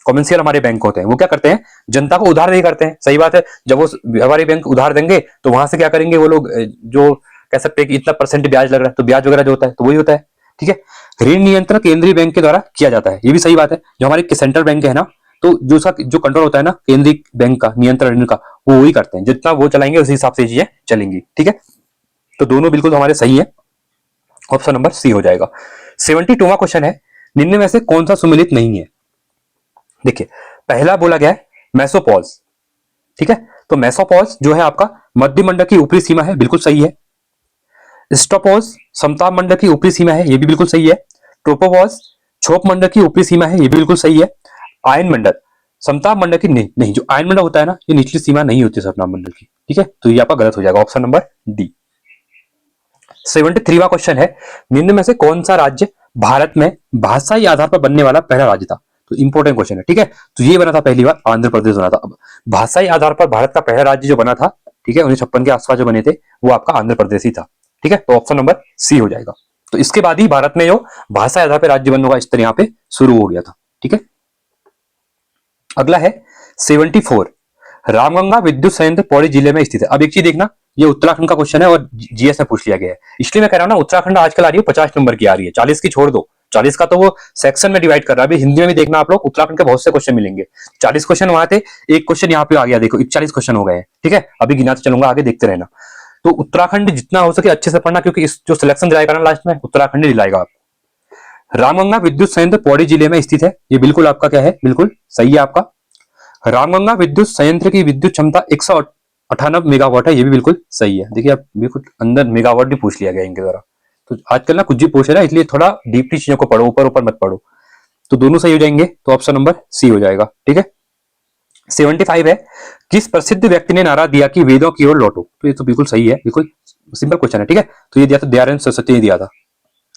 कॉमर्शियल हमारे बैंक होते हैं, वो क्या करते हैं, जनता को उधार दे करते हैं, सही बात है। जब वो व्यापारिक बैंक उधार देंगे तो वहां से क्या करेंगे वो लोग, जो कह सकते हैं कि इतना % ब्याज लग रहा है, तो ब्याज वगैरह जो होता है तो वही होता है, ठीक है। ऋण नियंत्रण केंद्रीय बैंक के द्वारा किया जाता है, ये भी सही बात है। जो हमारे सेंट्रल बैंक है ना, तो जो उसका जो कंट्रोल होता है ना केंद्रीय बैंक का, नियंत्रण ऋण का, वो वही करते हैं, जितना वो चलाएंगे उसी हिसाब से चीजें चलेंगी, ठीक है। तो दोनों बिल्कुल हमारे सही है, ऑप्शन नंबर सी हो जाएगा। 72वां क्वेश्चन है, निम्न में से कौन सा सुमेलित नहीं है। देखिए पहला बोला गया है मेसोपॉज, ठीक है, तो मेसोपॉज जो है आपका मध्य मंडल की ऊपरी सीमा है, बिल्कुल सही है। स्टोपोज समताप मंडल की ऊपरी सीमा है, ये भी बिल्कुल सही है। ट्रोपोपॉज छोप मंडल की ऊपरी सीमा है, ये भी बिल्कुल सही है। आयन मंडल समताप मंडल की नहीं, जो आयन मंडल होता है ना, ये निचली सीमा नहीं होती समताप मंडल की, ठीक है। तो ये आपका गलत हो जाएगा, ऑप्शन नंबर डी। 73वां क्वेश्चन है, निम्न में से कौन सा राज्य भारत में भाषाई आधार पर बनने वाला पहला राज्य था। तो इंपॉर्टेंट क्वेश्चन है, ठीक है। तो ये बना था पहली बार, आंध्र प्रदेश बना था। अब भाषाई आधार पर भारत का पहला राज्य जो बना था, ठीक है, 1956 के आसपास जो बने थे, वो आपका आंध्र प्रदेश ही था, ठीक है। तो ऑप्शन नंबर सी हो जाएगा। तो इसके बाद ही भारत में जो भाषा आधार पर राज्य बनने का स्तर यहाँ पे शुरू हो गया था, ठीक है। अगला है 74, रामगंगा विद्युत संयंत्र पौड़ी जिले में स्थित है। अब एक चीज देखना, ये उत्तराखंड का क्वेश्चन है और जीएस में पूछ लिया गया है, इसलिए मैं कह रहा हूं ना, उत्तराखंड आजकल आ रही है 50 नंबर की आ रही है, 40 की छोड़ दो, 40 का तो वो सेक्शन में डिवाइड कर रहा है। अभी हिंदी में भी देखना आप लोग, उत्तराखंड के बहुत से क्वेश्चन मिलेंगे। 40 क्वेश्चन वहां थे, एक क्वेश्चन यहाँ पे आ गया, देखो 41 क्वेश्चन हो गए हैं, ठीक है। अभी गिनाते चलूंगा, आगे देखते रहना। तो उत्तराखंड जितना हो सके अच्छे से पढ़ना, क्योंकि इस जो सिलेक्शन दिलाएगा ना लास्ट में, उत्तराखंड ही दिलाएगा आपको। रामगंगा विद्युत संयंत्र पौड़ी जिले में स्थित है, ये बिल्कुल आपका क्या है, बिल्कुल सही है आपका। रामगंगा विद्युत संयंत्र की विद्युत क्षमता 198 मेगावाट है, ये भी बिल्कुल सही है। देखिए आप बिल्कुल अंदर मेगावाट भी पूछ लिया गया इनके द्वारा। तो आजकल ना कुछ भी पूछ रहा है, इसलिए थोड़ा डीपली चीजों को पढ़ो, ऊपर ऊपर मत पढ़ो। तो दोनों सही हो जाएंगे, तो ऑप्शन नंबर सी हो जाएगा, ठीक है। 75 है, किस प्रसिद्ध व्यक्ति ने नारा दिया कि वेदों की ओर लौटो। तो ये तो बिल्कुल सही है, बिल्कुल सिंपल क्वेश्चन है, ठीक है। तो ये दिया था दयानंद सरस्वती ने दिया था,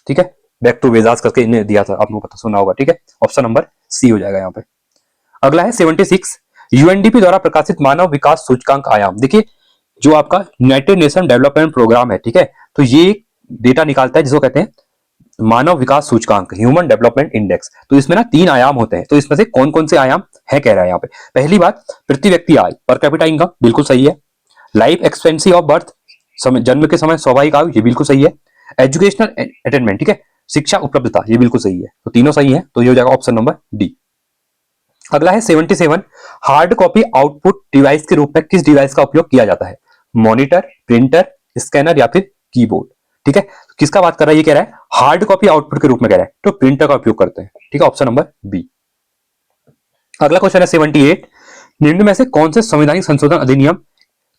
ठीक है, बैक टू वेदास करके इन्हें दिया था, आपको पता सुना होगा, ठीक है। ऑप्शन नंबर सी हो जाएगा यहाँ पे। अगला है 76, यूएनडीपी द्वारा प्रकाशित मानव विकास सूचकांक आयाम। देखिए जो आपका यूनाइटेड नेशन डेवलपमेंट प्रोग्राम है, ठीक है, तो ये डेटा निकालता है जिसको कहते हैं मानव विकास सूचकांक, ह्यूमन डेवलपमेंट इंडेक्स। तो इसमें ना 3 आयाम होते हैं, तो इसमें से कौन कौन से आयाम है कह रहा है यहाँ पे। पहली बात, प्रति व्यक्ति आय, पर कैपिटा इनकम, बिल्कुल सही है। लाइफ एक्सपेंसी ऑफ बर्थ, जन्म के समय स्वाभाविक आयु, ये बिल्कुल सही है। एजुकेशनल अटेनमेंट, ठीक है, शिक्षा उपलब्धता, ये बिल्कुल सही है, तो तीनों सही है, तो ये हो जाएगा ऑप्शन नंबर डी। अगला है 77, हार्ड कॉपी आउटपुट डिवाइस के रूप में किस डिवाइस का उपयोग किया जाता है? मॉनिटर, प्रिंटर, स्कैनर या फिर कीबोर्ड। ठीक है, तो किसका बात कर रहा है? ये कह रहा है हार्ड कॉपी आउटपुट के रूप में कह रहा है, तो प्रिंटर का उपयोग करते हैं। ठीक है, ऑप्शन नंबर बी। अगला क्वेश्चन है 78, निम्न में से कौन से संवैधानिक संशोधन अधिनियम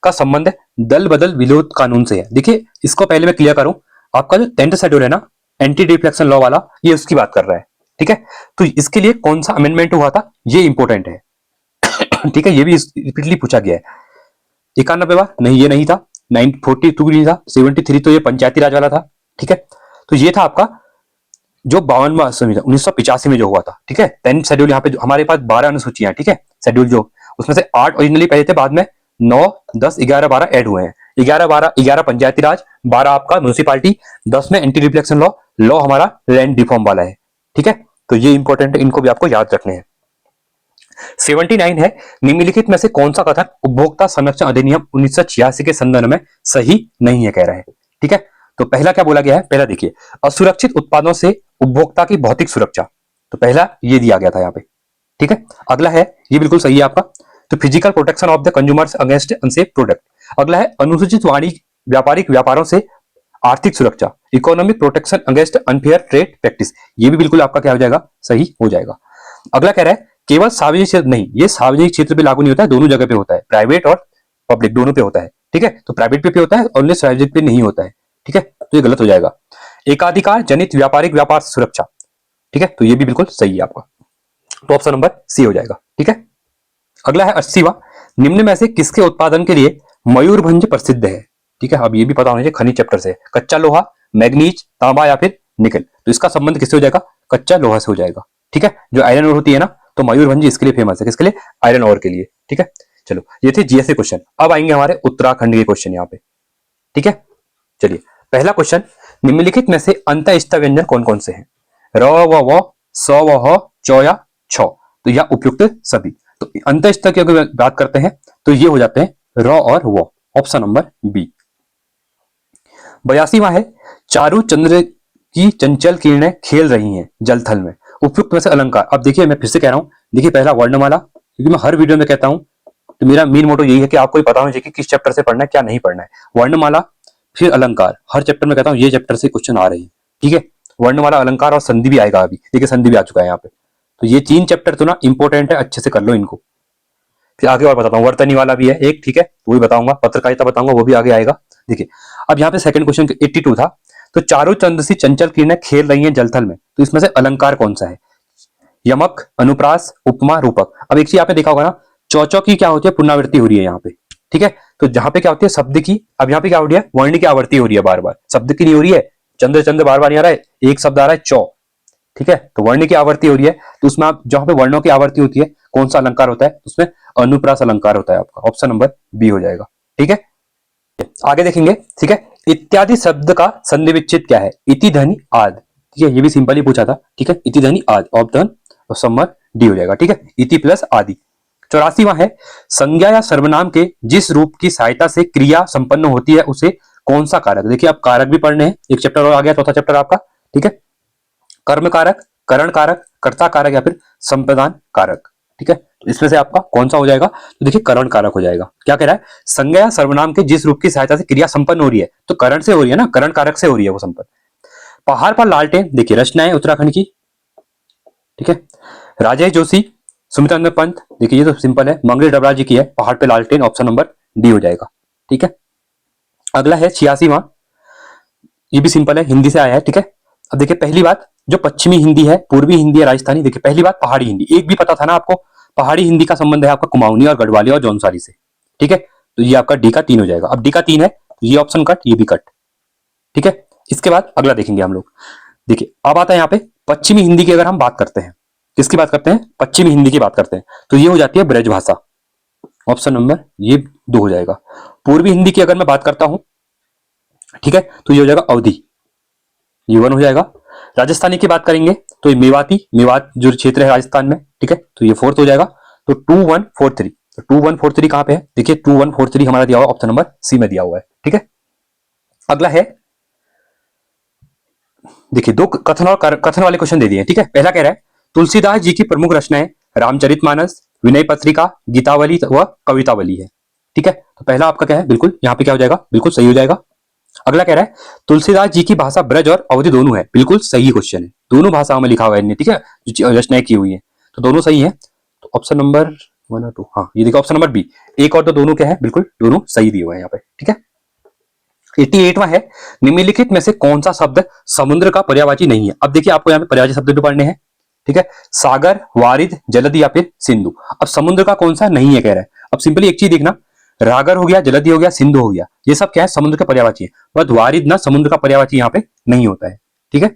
का संबंध दल बदल विरोध कानून से है? देखिए, इसको पहले मैं क्लियर करूं, आपका जो 10th शेड्यूल है ना, एंटी डिफ्लेक्शन लॉ वाला, ये उसकी बात कर रहा है। ठीक है, तो इसके लिए कौन सा अमेंडमेंट हुआ था, ये इंपॉर्टेंट है। ठीक है, ये भी रिपीटली पूछा गया है। 91वां नहीं, ये नहीं था। 942 नहीं था। 73 तो ये पंचायती राज वाला था। ठीक है, तो ये था आपका जो 52वां संविधान 1985 में जो हुआ था। ठीक है, 10th शेड्यूल, यहाँ पे हमारे पास 12 अनुसूचियां, ठीक है, शेड्यूल जो, उसमें से 8 ओरिजिनली पहले थे, बाद में 9, 10, 11, 12 ऐड हुए हैं। 11 पंचायती राज, 12 आपका म्यूनिसिपालिटी, 10 में एंटी रिफ्लेक्शन लॉ, लॉ हमारा लैंड रिफॉर्म वाला है। ठीक है, तो ये इंपॉर्टेंट है, इनको भी आपको याद रखने हैं। 79 है, निम्नलिखित में से कौन सा कथन उपभोक्ता संरक्षण अधिनियम 1986 के संदर्भ में सही नहीं है, कह रहे हैं। ठीक है, तो पहला क्या बोला गया है? पहला देखिए, असुरक्षित उत्पादों से उपभोक्ता की भौतिक सुरक्षा, तो पहला ये दिया गया था यहाँ पे। ठीक है, अगला है, ये बिल्कुल सही है आपका, तो physical protection of the consumers against unsafe product. अगला है अनुसूचित वाणिज्य व्यापारिक व्यापारों से आर्थिक सुरक्षा, economic protection against unfair trade practice, ये भी बिल्कुल आपका क्या हो जाएगा? सही हो जाएगा। अगला कह रहा है केवल सार्वजनिक क्षेत्र नहीं, ये सार्वजनिक क्षेत्र पे लागू नहीं होता है, दोनों जगह पे होता है, प्राइवेट और पब्लिक दोनों पे होता है। ठीक है, तो प्राइवेट पे होता है, ओनली सार्वजनिक पे नहीं होता है। ठीक है, तो ये गलत हो जाएगा। एकाधिकार जनित व्यापारिक व्यापार सुरक्षा, ठीक है, तो ये भी बिल्कुल सही है आपका, तो ऑप्शन नंबर सी हो जाएगा। ठीक है, अगला है 80वां, निम्न में से किसके उत्पादन के लिए मयूरभंज प्रसिद्ध है? ठीक है, अब ये भी पता होना चाहिए, खनिज चैप्टर से, कच्चा लोहा, मैग्नीज, तांबा या फिर निकल, तो इसका संबंध किससे हो जाएगा? कच्चा लोहा से हो जाएगा। ठीक है, जो आयरन ओर होती है ना, तो मयूरभंज इसके लिए फेमस है, किसके लिए? आयरन ओर के लिए। ठीक है, चलो ये थे जीएस के क्वेश्चन। अब आएंगे हमारे उत्तराखंड के क्वेश्चन यहाँ पे। ठीक है, चलिए पहला क्वेश्चन, निम्नलिखित में से अंतःस्थ व्यंजन कौन कौन से हैं? र व स व ह च या छ, तो यह उपयुक्त सभी। तो अंतःस्थ की अगर बात करते हैं तो ये हो जाते हैं र और व, ऑप्शन नंबर बी। 82वां है, चारु चंद्र की चंचल किरणें खेल रही हैं जलथल में, उपयुक्त में से अलंकार। अब देखिए, मैं फिर से कह रहा हूं, देखिए पहला वर्णमाला, क्योंकि मैं हर वीडियो में कहता हूं, तो मेरा मेन मोटो यही है कि आपको पता होना चाहिए कि किस चैप्टर से पढ़ना है, क्या नहीं पढ़ना है। वर्णमाला फिर अलंकार, हर चैप्टर में कहता हूं ये चैप्टर से क्वेश्चन आ रहे हैं। ठीक है, वर्णमाला, अलंकार और संधि भी आएगा। अभी देखिए संधि भी आ चुका है यहाँ पे, तो ये 3 चैप्टर तो ना इंपॉर्टेंट है, अच्छे से कर लो इनको। फिर आगे और बताता हूँ, वर्तनी वाला भी है एक, ठीक है, वो भी बताऊंगा, पत्रकारिता बताऊंगा, वो भी आगे आएगा। देखिए अब यहाँ पे सेकंड क्वेश्चन 82 था, तो चारों चंद्र सी चंचल किरणें खेल रही हैं जलथल में, तो इसमें से अलंकार कौन सा है? यमक, अनुप्रास, उपमा, रूपक। अब एक चीज आपने देखा होगा ना, चौचौ की क्या होती है? पुनरावृत्ति हो रही है यहाँ पे। ठीक है, तो जहां पे क्या होती है? शब्द की, अब यहाँ पे क्या हो रही है? वर्ण की आवृत्ति हो रही है बार बार, शब्द की नहीं हो रही है। चंद्र चंद्र बार बार नहीं आ रहा है, एक शब्द आ रहा है चौ। ठीक है, तो वर्ण की आवृत्ति हो रही है, तो उसमें आप जहां पे वर्णों की आवृत्ति होती है, कौन सा अलंकार होता है? उसमें अनुप्रास अलंकार होता है आपका, ऑप्शन नंबर बी हो जाएगा। ठीक है, आगे देखेंगे। ठीक है, इत्यादि शब्द का संधि विच्छेद क्या है? इति धनी आद। ठीक है, ये भी सिंपल ही पूछा था। ठीक है, इति धनी आद, ऑप्शन नंबर डी हो जाएगा। ठीक है, इति प्लस आदि। 84वां है, संज्ञा या सर्वनाम के जिस रूप की सहायता से क्रिया संपन्न होती है उसे कौन सा कारक? देखिए आप कारक भी पढ़ने हैं, एक चैप्टर और आ गया, चौथा चैप्टर आपका। ठीक है, कर्म कारक, करण कारक, कर्ता कारक या फिर संप्रदान कारक। ठीक है, तो इसमें से आपका कौन सा हो जाएगा? तो देखिए करण कारक हो जाएगा। क्या कह रहा है? संज्ञा या सर्वनाम के जिस रूप की सहायता से क्रिया संपन्न हो रही है, तो करण से हो रही है ना, करण कारक से हो रही है वो संपन्न। पहाड़ पर लालटेन, देखिए रचना है उत्तराखंड की। ठीक है, राजेश जोशी, सुमित्रानंद पंत, देखिए ये तो सिंपल है, मंगलेश डबराल जी की है, पहाड़ पे लालटेन, ऑप्शन नंबर डी हो जाएगा। ठीक है, अगला है 86वां, ये भी सिंपल है, हिंदी से आया है। ठीक है, अब देखिए पहली बात, जो पश्चिमी हिंदी है, पूर्वी हिंदी है, राजस्थानी। देखिए पहली बात पहाड़ी हिंदी, एक भी पता था ना आपको, पहाड़ी हिंदी का संबंध है आपका कुमाऊनी और गढ़वाली और जौनसारी से। ठीक है, तो ये आपका डी का 3 हो जाएगा। अब डी का 3 है, तो ये ऑप्शन कट, ये भी कट। ठीक है, इसके बाद अगला देखेंगे हम लोग। देखिए अब आता है यहाँ पे पश्चिमी हिंदी की, अगर हम बात करते हैं, किसकी बात करते हैं? पश्चिमी हिंदी की बात करते हैं, तो ये हो जाती है ब्रज भाषा, ऑप्शन नंबर ये 2 हो जाएगा। पूर्वी हिंदी की अगर मैं बात करता हूं, ठीक है, तो ये हो जाएगा अवधी, ये 1 हो जाएगा। राजस्थानी की बात करेंगे तो ये मेवाती, मेवात जो क्षेत्र है राजस्थान में, ठीक है, तो ये 4th हो जाएगा। तो 2143, तो 2143 कहां पे है? देखिए 2143 हमारा दिया हुआ ऑप्शन नंबर सी में दिया हुआ है। ठीक है, अगला है देखिए दो कथन और कथन वाले क्वेश्चन दे दिए, ठीक है। पहला कह रहा है तुलसीदास जी की प्रमुख रचनाएं रामचरितमानस, विनय पत्रिका, गीतावली व कवितावली है, ठीक है। तो पहला आपका क्या है, बिल्कुल यहाँ पे क्या हो जाएगा, बिल्कुल सही हो जाएगा। अगला कह रहा है तुलसीदास जी की भाषा ब्रज और अवधि दोनों है, बिल्कुल सही क्वेश्चन है, दोनों भाषाओं में लिखा हुआ है इन्हें, ठीक है, जो रचनाएं की हुई है, तो दोनों सही है। तो ऑप्शन नंबर 1 और 2, हाँ ये देखो ऑप्शन नंबर बी, एक और दो दोनों क्या है, बिल्कुल दोनों सही दिए हुए हैं यहाँ पे, ठीक है। 88वां है निम्नलिखित में से कौन सा शब्द समुद्र का पर्यायवाची नहीं है। अब देखिए आपको यहाँ पे पर्यायवाची शब्द भी पढ़ने हैं, ठीक है। सागर, वारिद, जलधि या फिर सिंधु। अब समुद्र का कौन सा नहीं है कह रहा है। अब सिंपली एक चीज देखना, रागर हो गया, जलधि हो गया, सिंधु हो गया, ये सब क्या है, समुद्र के पर्यायवाची है, बट वारिद ना समुद्र का पर्यायवाची यहाँ पे नहीं होता है, ठीक है।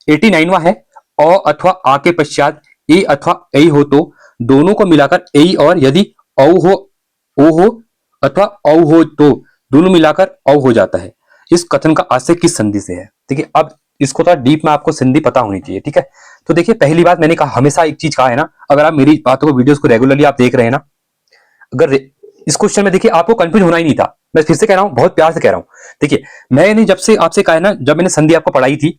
89वां है अ अथवा आ के पश्चात ए अथवा ऐ हो तो दोनों को मिलाकर ऐ, और यदि औ हो, ओ हो अथवा औ हो तो दोनों मिलाकर औ हो जाता है। इस कथन का आशय किस संधि से है। देखिए अब इसको थोड़ा डीप में आपको संधि पता होनी चाहिए, ठीक है। तो देखिए पहली बात मैंने कहा, हमेशा एक चीज कहा है ना, अगर आप मेरी बातों को, वीडियोस को रेगुलरली आप देख रहे हैं ना, अगर इस क्वेश्चन में देखिए आपको कंफ्यूज होना ही नहीं था। मैं फिर से कह रहा हूं, बहुत प्यार से कह रहा हूं। देखिए मैंने जब से आपसे कहा है ना, जब मैंने संधि आपको पढ़ाई थी,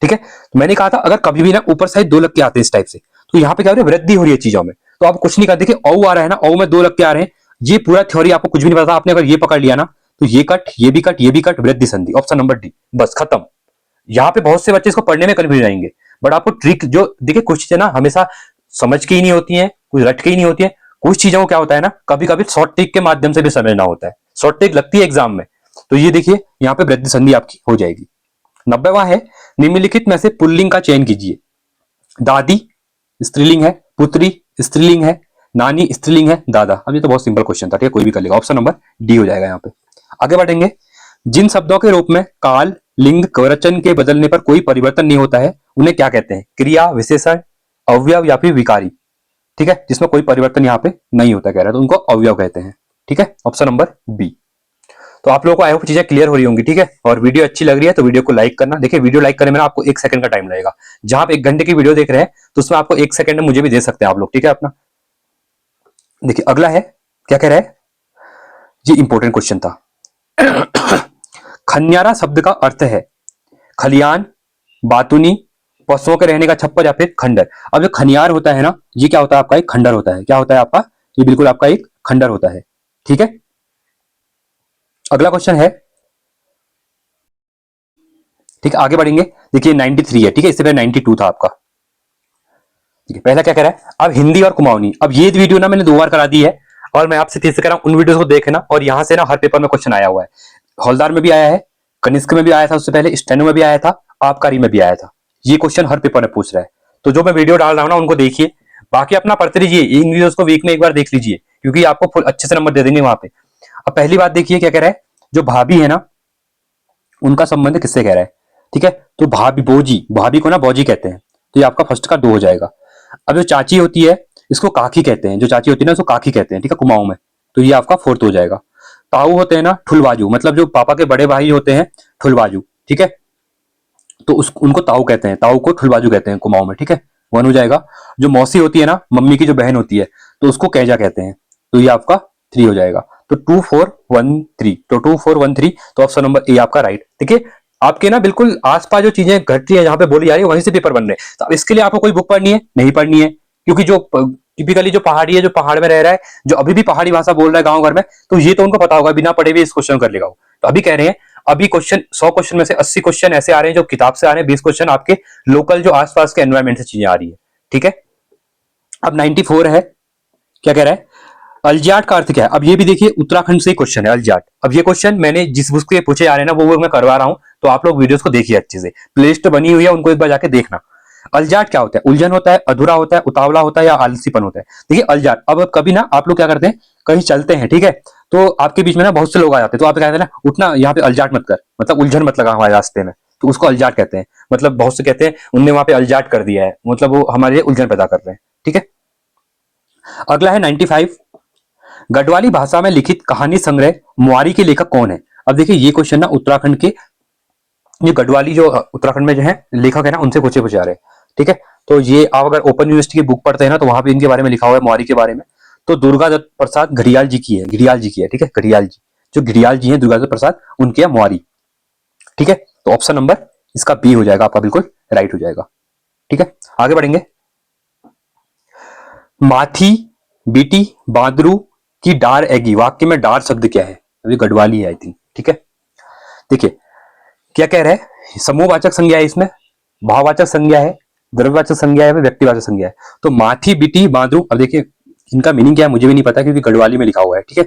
ठीक है, तो मैंने कहा था अगर कभी भी ना ऊपर साइड दो लग के आते हैं इस टाइप से, तो यहाँ पे क्या हो रहा है, वृद्धि हो रही है चीजों में, तो आप कुछ नहीं कर, देखिए औ आ रहा है ना, औ में दो लग के आ रहे हैं, ये पूरा थ्योरी आपको कुछ भी नहीं पता, आपने अगर ये पकड़ लिया ना, तो ये कट, ये भी कट, ये भी कट, वृद्धि संधि, ऑप्शन नंबर डी, बस खत्म। यहाँ पे बहुत से बच्चे इसको पढ़ने में कंफ्यूज जाएंगे, बट आपको ट्रिक जो देखिए, कुछ चीजें ना हमेशा समझ के ही नहीं होती है, कुछ रट के ही नहीं होती है, कुछ चीजों को क्या होता है ना, कभी कभी शॉर्ट ट्रिक के माध्यम से भी समझना होता है, शॉर्ट ट्रिक लगती है एग्जाम में। तो ये देखिए यहाँ पे वृद्धि संधि आपकी हो जाएगी। 90वां है निम्नलिखित में से पुल्लिंग का चयन कीजिए। दादी स्त्रीलिंग है, पुत्री स्त्रीलिंग है, नानी स्त्रीलिंग है, दादा। अब ये तो बहुत सिंपल क्वेश्चन था, ठीक है, कोई भी कर लेगा, ऑप्शन नंबर डी हो जाएगा यहाँ पे। आगे बढ़ेंगे, जिन शब्दों के रूप में काल, लिंग, कवचन के बदलने पर कोई परिवर्तन नहीं होता है उन्हें क्या कहते हैं। क्रिया, विशेषण, अवयव या फिर विकारी, ठीक है, जिसमें कोई परिवर्तन यहाँ पे नहीं होता कह रहा है, तो उनको अवयव कहते हैं, ठीक है, ऑप्शन नंबर बी। तो आप लोगों को आई होप चीजें क्लियर हो रही होंगी, ठीक है। और वीडियो अच्छी लग रही है तो वीडियो को लाइक करना। देखिए वीडियो लाइक करने में ना आपको 1 सेकंड का टाइम लगेगा, जहां आप 1 घंटे की वीडियो देख रहे हैं तो उसमें आपको 1 सेकंड में मुझे भी दे सकते हैं आप लोग, ठीक है अपना। देखिए अगला है, क्या कह रहा है, ये इंपॉर्टेंट क्वेश्चन था। खन्यारा शब्द का अर्थ है खलियान, बातुनी, पशुओं के रहने का छप्पर या फिर खंडर। अब जो खनियार होता है ना, ये क्या होता है आपका, एक खंडर होता है। क्या होता है आपका, ये बिल्कुल आपका एक खंडर होता है, ठीक है। अगला क्वेश्चन है, ठीक है, आगे बढ़ेंगे। देखिए 93 है, ठीक है, इससे पहले 92 था आपका, ठीक है। पहला क्या कह रहा है, अब हिंदी और कुमाऊनी। अब ये वीडियो ना मैंने 2 बार करा दी है, और मैं आपसे तीसरे कह रहा हूं उन वीडियोस को देखना, और यहां से ना हर पेपर में क्वेश्चन आया हुआ है, हौलदार में भी आया है, कनिष्क में भी आया था, उससे पहले स्टेनो में भी आया था, आबकारी में भी आया था। ये क्वेश्चन हर पेपर में पूछ रहा है, तो जो मैं वीडियो डाल रहा हूं ना उनको देखिए, बाकी अपना पढ़ते रहिए, इन वीडियोस को वीक में एक बार देख लीजिए, क्योंकि आपको फुल अच्छे से नंबर दे देंगे वहां पे। अब पहली बात देखिए क्या कह रहा है, जो भाभी है ना, उनका संबंध किससे कह रहा है, ठीक है। तो भाभी, बोजी, भाभी को ना बौजी कहते हैं, तो ये आपका फर्स्ट का 2 हो जाएगा। अब जो चाची होती है इसको काकी कहते हैं, जो चाची होती है ना उसको काकी कहते हैं, ठीक है, कुमाऊं में, तो ये आपका 4th हो जाएगा। ताऊ होते हैं ना ठुलबाजू, मतलब जो पापा के बड़े भाई होते हैं ठुलबाजू, ठीक है, तो उनको ताऊ कहते हैं, ताऊ को ठुलबाजू कहते हैं कुमाऊं में, ठीक है, 1 हो जाएगा। जो मौसी होती है ना, मम्मी की जो बहन होती है, तो उसको कैजा कहते हैं, तो ये आपका 3 हो जाएगा। तो 2 4 1 3, तो 2 4 1 3, तो ऑप्शन नंबर ए आपका राइट। देखिए आपके ना बिल्कुल आसपास जो चीजें घट रही है, जहां पे बोली जा रही है, वहीं से पेपर बन रहे हैं। तो अब इसके लिए आपको कोई बुक पढ़नी है, नहीं पढ़नी है, क्योंकि जो टिपिकली जो पहाड़ी है, जो पहाड़ में रह रहा है, जो अभी भी पहाड़ी भाषा बोल रहा है गांव घर में, तो ये तो उनको पता होगा, बिना पढ़े भी इस क्वेश्चन कर लेगा वो। तो अभी कह रहे हैं, अभी क्वेश्चन 100 क्वेश्चन में से 80 क्वेश्चन ऐसे आ रहे हैं जो किताब से आ रहे हैं, 20 क्वेश्चन आपके लोकल जो आसपास के एनवायरमेंट से चीजें आ रही है, ठीक है। अब 94 है, क्या कह रहा है, अलजाट का अर्थ क्या है। अब ये भी देखिए उत्तराखंड से क्वेश्चन है, अलजाट। अब ये क्वेश्चन मैंने जिस बुक के पूछे जा रहे हैं ना, वो मैं करवा रहा हूं, तो आप लोग वीडियोस को देखिए अच्छे से, प्लेलिस्ट बनी हुई है, उनको एक बार जाके देखना। अलजाट क्या होता है, उलझन होता है, अधूरा होता है, उतावला होता है, या आलसीपन होता है। देखिए अलजाट, अब कभी ना आप लोग क्या करते हैं, कहीं चलते हैं, ठीक है, तो आपके बीच में ना बहुत से लोग आ जाते हैं, तो आप कहते हैं ना, उठना यहाँ पे अलजाट मत कर, मतलब उलझन मत लगा हमारे रास्ते में, तो उसको अलजाट कहते हैं। मतलब बहुत से कहते हैं उनने वहां पे अलजाट कर दिया है, मतलब वो हमारे लिए उलझन पैदा कर रहे हैं, ठीक है। अगला है 95, गढ़वाली भाषा में लिखित कहानी संग्रह मुआरी के लेखक कौन है। अब देखिए ये क्वेश्चन ना उत्तराखंड के, ये गढ़वाली जो उत्तराखंड में जो है लेखक है ना, उनसे पूछे जा रहे हैं, ठीक है। तो ये आप अगर ओपन यूनिवर्सिटी की बुक पढ़ते हैं ना, तो वहां पे इनके बारे में लिखा हुआ है, मुआरी के बारे में। तो दुर्गा दत्त प्रसाद घड़ियाल जी की है, घड़ियाल जी की है, ठीक है, घड़ियाल जी, जो घड़ियाल जी हैं दुर्गा दत्त प्रसाद, उनकी है मुआरी, ठीक है। तो ऑप्शन नंबर इसका बी हो जाएगा आपका, बिल्कुल राइट हो जाएगा। ठीक है, आगे बढ़ेंगे। माथी बीटी बांदरू की डार एगी, वाक्य में डार शब्द क्या है? अभी गढ़वाली है आई थिंक। ठीक है, देखिए क्या कह रहा है, समूहवाचक संज्ञा है इसमें, भाववाचक संज्ञा है, द्रव्यवाचक संज्ञा है, व्यक्तिवाचक संज्ञा है। तो माथी बीटी बांदरू, अब देखिए इनका मीनिंग क्या है मुझे भी नहीं पता क्योंकि गढ़वाली में लिखा हुआ है। ठीक है,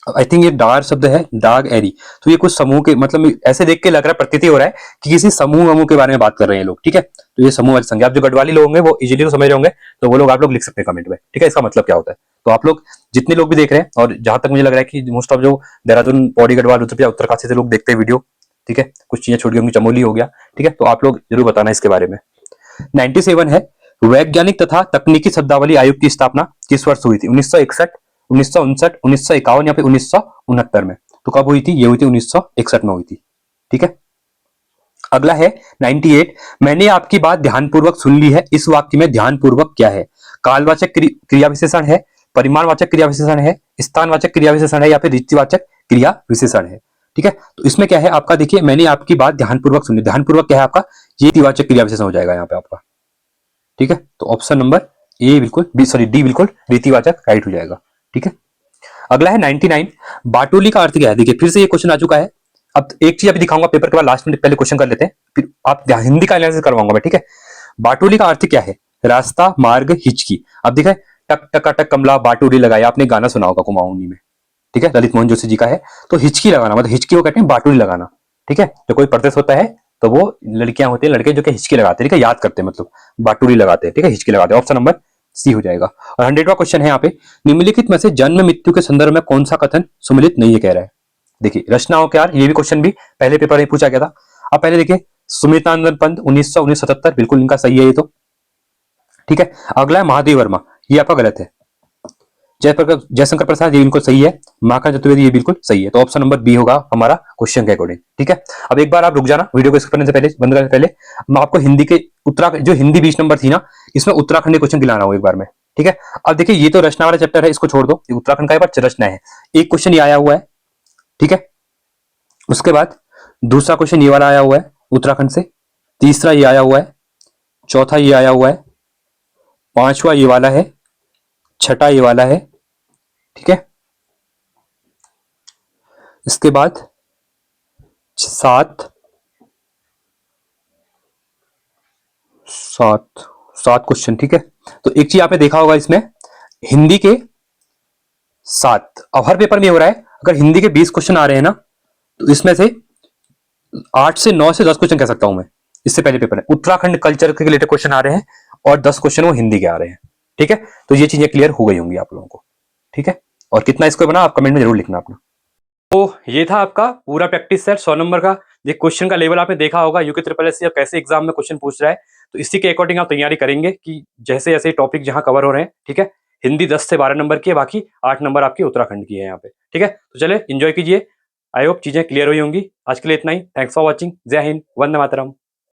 आई थिंक ये डार शब्द है, डाग एरी, तो ये कुछ समूह के, मतलब ऐसे देख के लग रहा है, प्रतीति हो रहा है कि किसी समूह के बारे में बात कर रहे हैं लोग। ठीक है, तो ये समूहवाचक संज्ञा, आप जो गढ़वाली लोग होंगे वो इजीली तो समझ रहे होंगे, तो वो लोग आप लोग लिख सकते हैं कमेंट में। ठीक है, इसका मतलब क्या होता है, तो आप लोग जितने लोग भी देख रहे हैं, और जहां तक मुझे लग रहा है कि मोस्ट ऑफ जो देहरादून, पौड़ी, गढ़वाल, उत्तरकाशी से लोग देखते हैं वीडियो। ठीक है, कुछ चीजें छूट गई होंगी, चमोली हो गया। ठीक है, तो आप लोग जरूर बताना इसके बारे में। 97 है, वैज्ञानिक तथा तकनीकी शब्दावली आयोग की स्थापना किस वर्ष हुई थी? 1961, 1959, 1951 या फिर 1969 में? तो कब हुई थी? ये हुई थी 1961 में हुई थी। ठीक है, अगला है 98, मैंने आपकी बात ध्यानपूर्वक सुन ली है, इस वाक्य में ध्यानपूर्वक क्या है? कालवाचक क्रिया विशेषण है, परिमाणवाचक क्रिया विशेषण है, स्थानवाचक क्रिया विशेषण है, या फिर रीतिवाचक क्रिया विशेषण है? ठीक है, तो इसमें क्या है आपका, देखिए मैंने आपकी बात ध्यानपूर्वक सुनी, ध्यानपूर्वक क्या है आपका? ये रीतिवाचक क्रिया विशेषण हो जाएगा यहाँ पे आपका। ठीक है, तो ऑप्शन नंबर ए बिल्कुल, बी सॉरी डी बिल्कुल रीतिवाचक राइट हो जाएगा। ठीक है, अगला है 99, बाटुली का अर्थ क्या है? देखिए फिर से ये क्वेश्चन आ चुका है। अब एक चीज अभी दिखाऊंगा पेपर के बाद, लास्ट में पहले क्वेश्चन कर लेते हैं, फिर आप हिंदी का एनालिसिस करवाऊंगा मैं। ठीक है, बाटुली का अर्थ क्या है? रास्ता, मार्ग, हिचकी। अब देखिए टक टकाटक कमला बाटुली लगाई, आपने गाना सुना होगा कुमाऊनी में। ठीक है, ललित मोहन जोशी जी का है। तो हिचकी लगाना मतलब हिचकी को कहते हैं बाटुली लगाना। ठीक है, जो कोई परदेश होता है तो वो लड़कियां होती है, लड़के जो कि हिचकी लगाते हैं, ठीक है, याद करते हैं, मतलब बाटुली लगाते हैं। ठीक है, हिचकी लगाते हैं, ऑप्शन नंबर सी हो जाएगा। और 100वां क्वेश्चन है यहाँ पे, निम्नलिखित में से जन्म मृत्यु के संदर्भ में कौन सा कथन सुमिलित नहीं है कह रहा है? देखिए रचनाओं के यार, ये भी क्वेश्चन भी पहले पेपर में पूछा गया था। अब पहले देखिए, सुमित्रानंद पंत 1977, बिल्कुल इनका सही है ये तो। ठीक है, अगला है महादेव वर्मा, ये आपका गलत है। जयशंकर प्रसाद, ये बिल्कुल सही है। माखन चतुर्वेदी, ये बिल्कुल सही है। तो ऑप्शन नंबर बी होगा हमारा क्वेश्चन के अकॉर्डिंग। ठीक है, अब एक बार आप रुक जाना, वीडियो को स्किप करने से पहले, बंद करने से पहले मैं आपको हिंदी के उत्तराखंड, जो हिंदी 20 नंबर थी ना, इसमें उत्तराखंड क्वेश्चन गिला रहा हूं एक बार में। ठीक है, अब देखिए ये तो रचना वाला चैप्टर है, इसको छोड़ दो, ये उत्तराखंड का एक रचना है। एक क्वेश्चन ये आया हुआ है। ठीक है, उसके बाद दूसरा क्वेश्चन ये वाला आया हुआ है उत्तराखंड से, तीसरा ये आया हुआ है, चौथा ये आया हुआ है, पांचवा ये वाला है, छठा ये वाला है। ठीक है, इसके बाद सात सात सात क्वेश्चन। ठीक है, तो एक चीज आपने देखा होगा इसमें, हिंदी के 7, अब हर पेपर में हो रहा है, अगर हिंदी के 20 क्वेश्चन आ रहे हैं ना, तो इसमें से 8 से 9 से 10 क्वेश्चन कह सकता हूं मैं। इससे पहले पेपर है उत्तराखंड कल्चर के रिलेटेड क्वेश्चन आ रहे हैं, और 10 क्वेश्चन वो हिंदी के आ रहे हैं। ठीक है, तो ये चीजें क्लियर हो गई होंगी आप लोगों को। ठीक है, और कितना इसको बना आप कमेंट में जरूर लिखना अपना। तो ये था आपका पूरा प्रैक्टिस सेट 100 नंबर का। ये क्वेश्चन का लेवल आपने देखा होगा, यूके ट्रिपल एस कैसे एग्जाम में क्वेश्चन पूछ रहा है, तो इसी के अकॉर्डिंग आप तैयारी करेंगे कि जैसे जैसे टॉपिक जहां कवर हो रहे हैं। ठीक है, हिंदी 10 से 12 नंबर की है, बाकी 8 नंबर आपकी उत्तराखंड की है यहाँ पे। ठीक है, तो चले एंजॉय कीजिए, आई होप चीजें क्लियर हुई होंगी। आज के लिए इतना ही, थैंक्स फॉर वॉचिंग, जय हिंद, वंदे मातरम।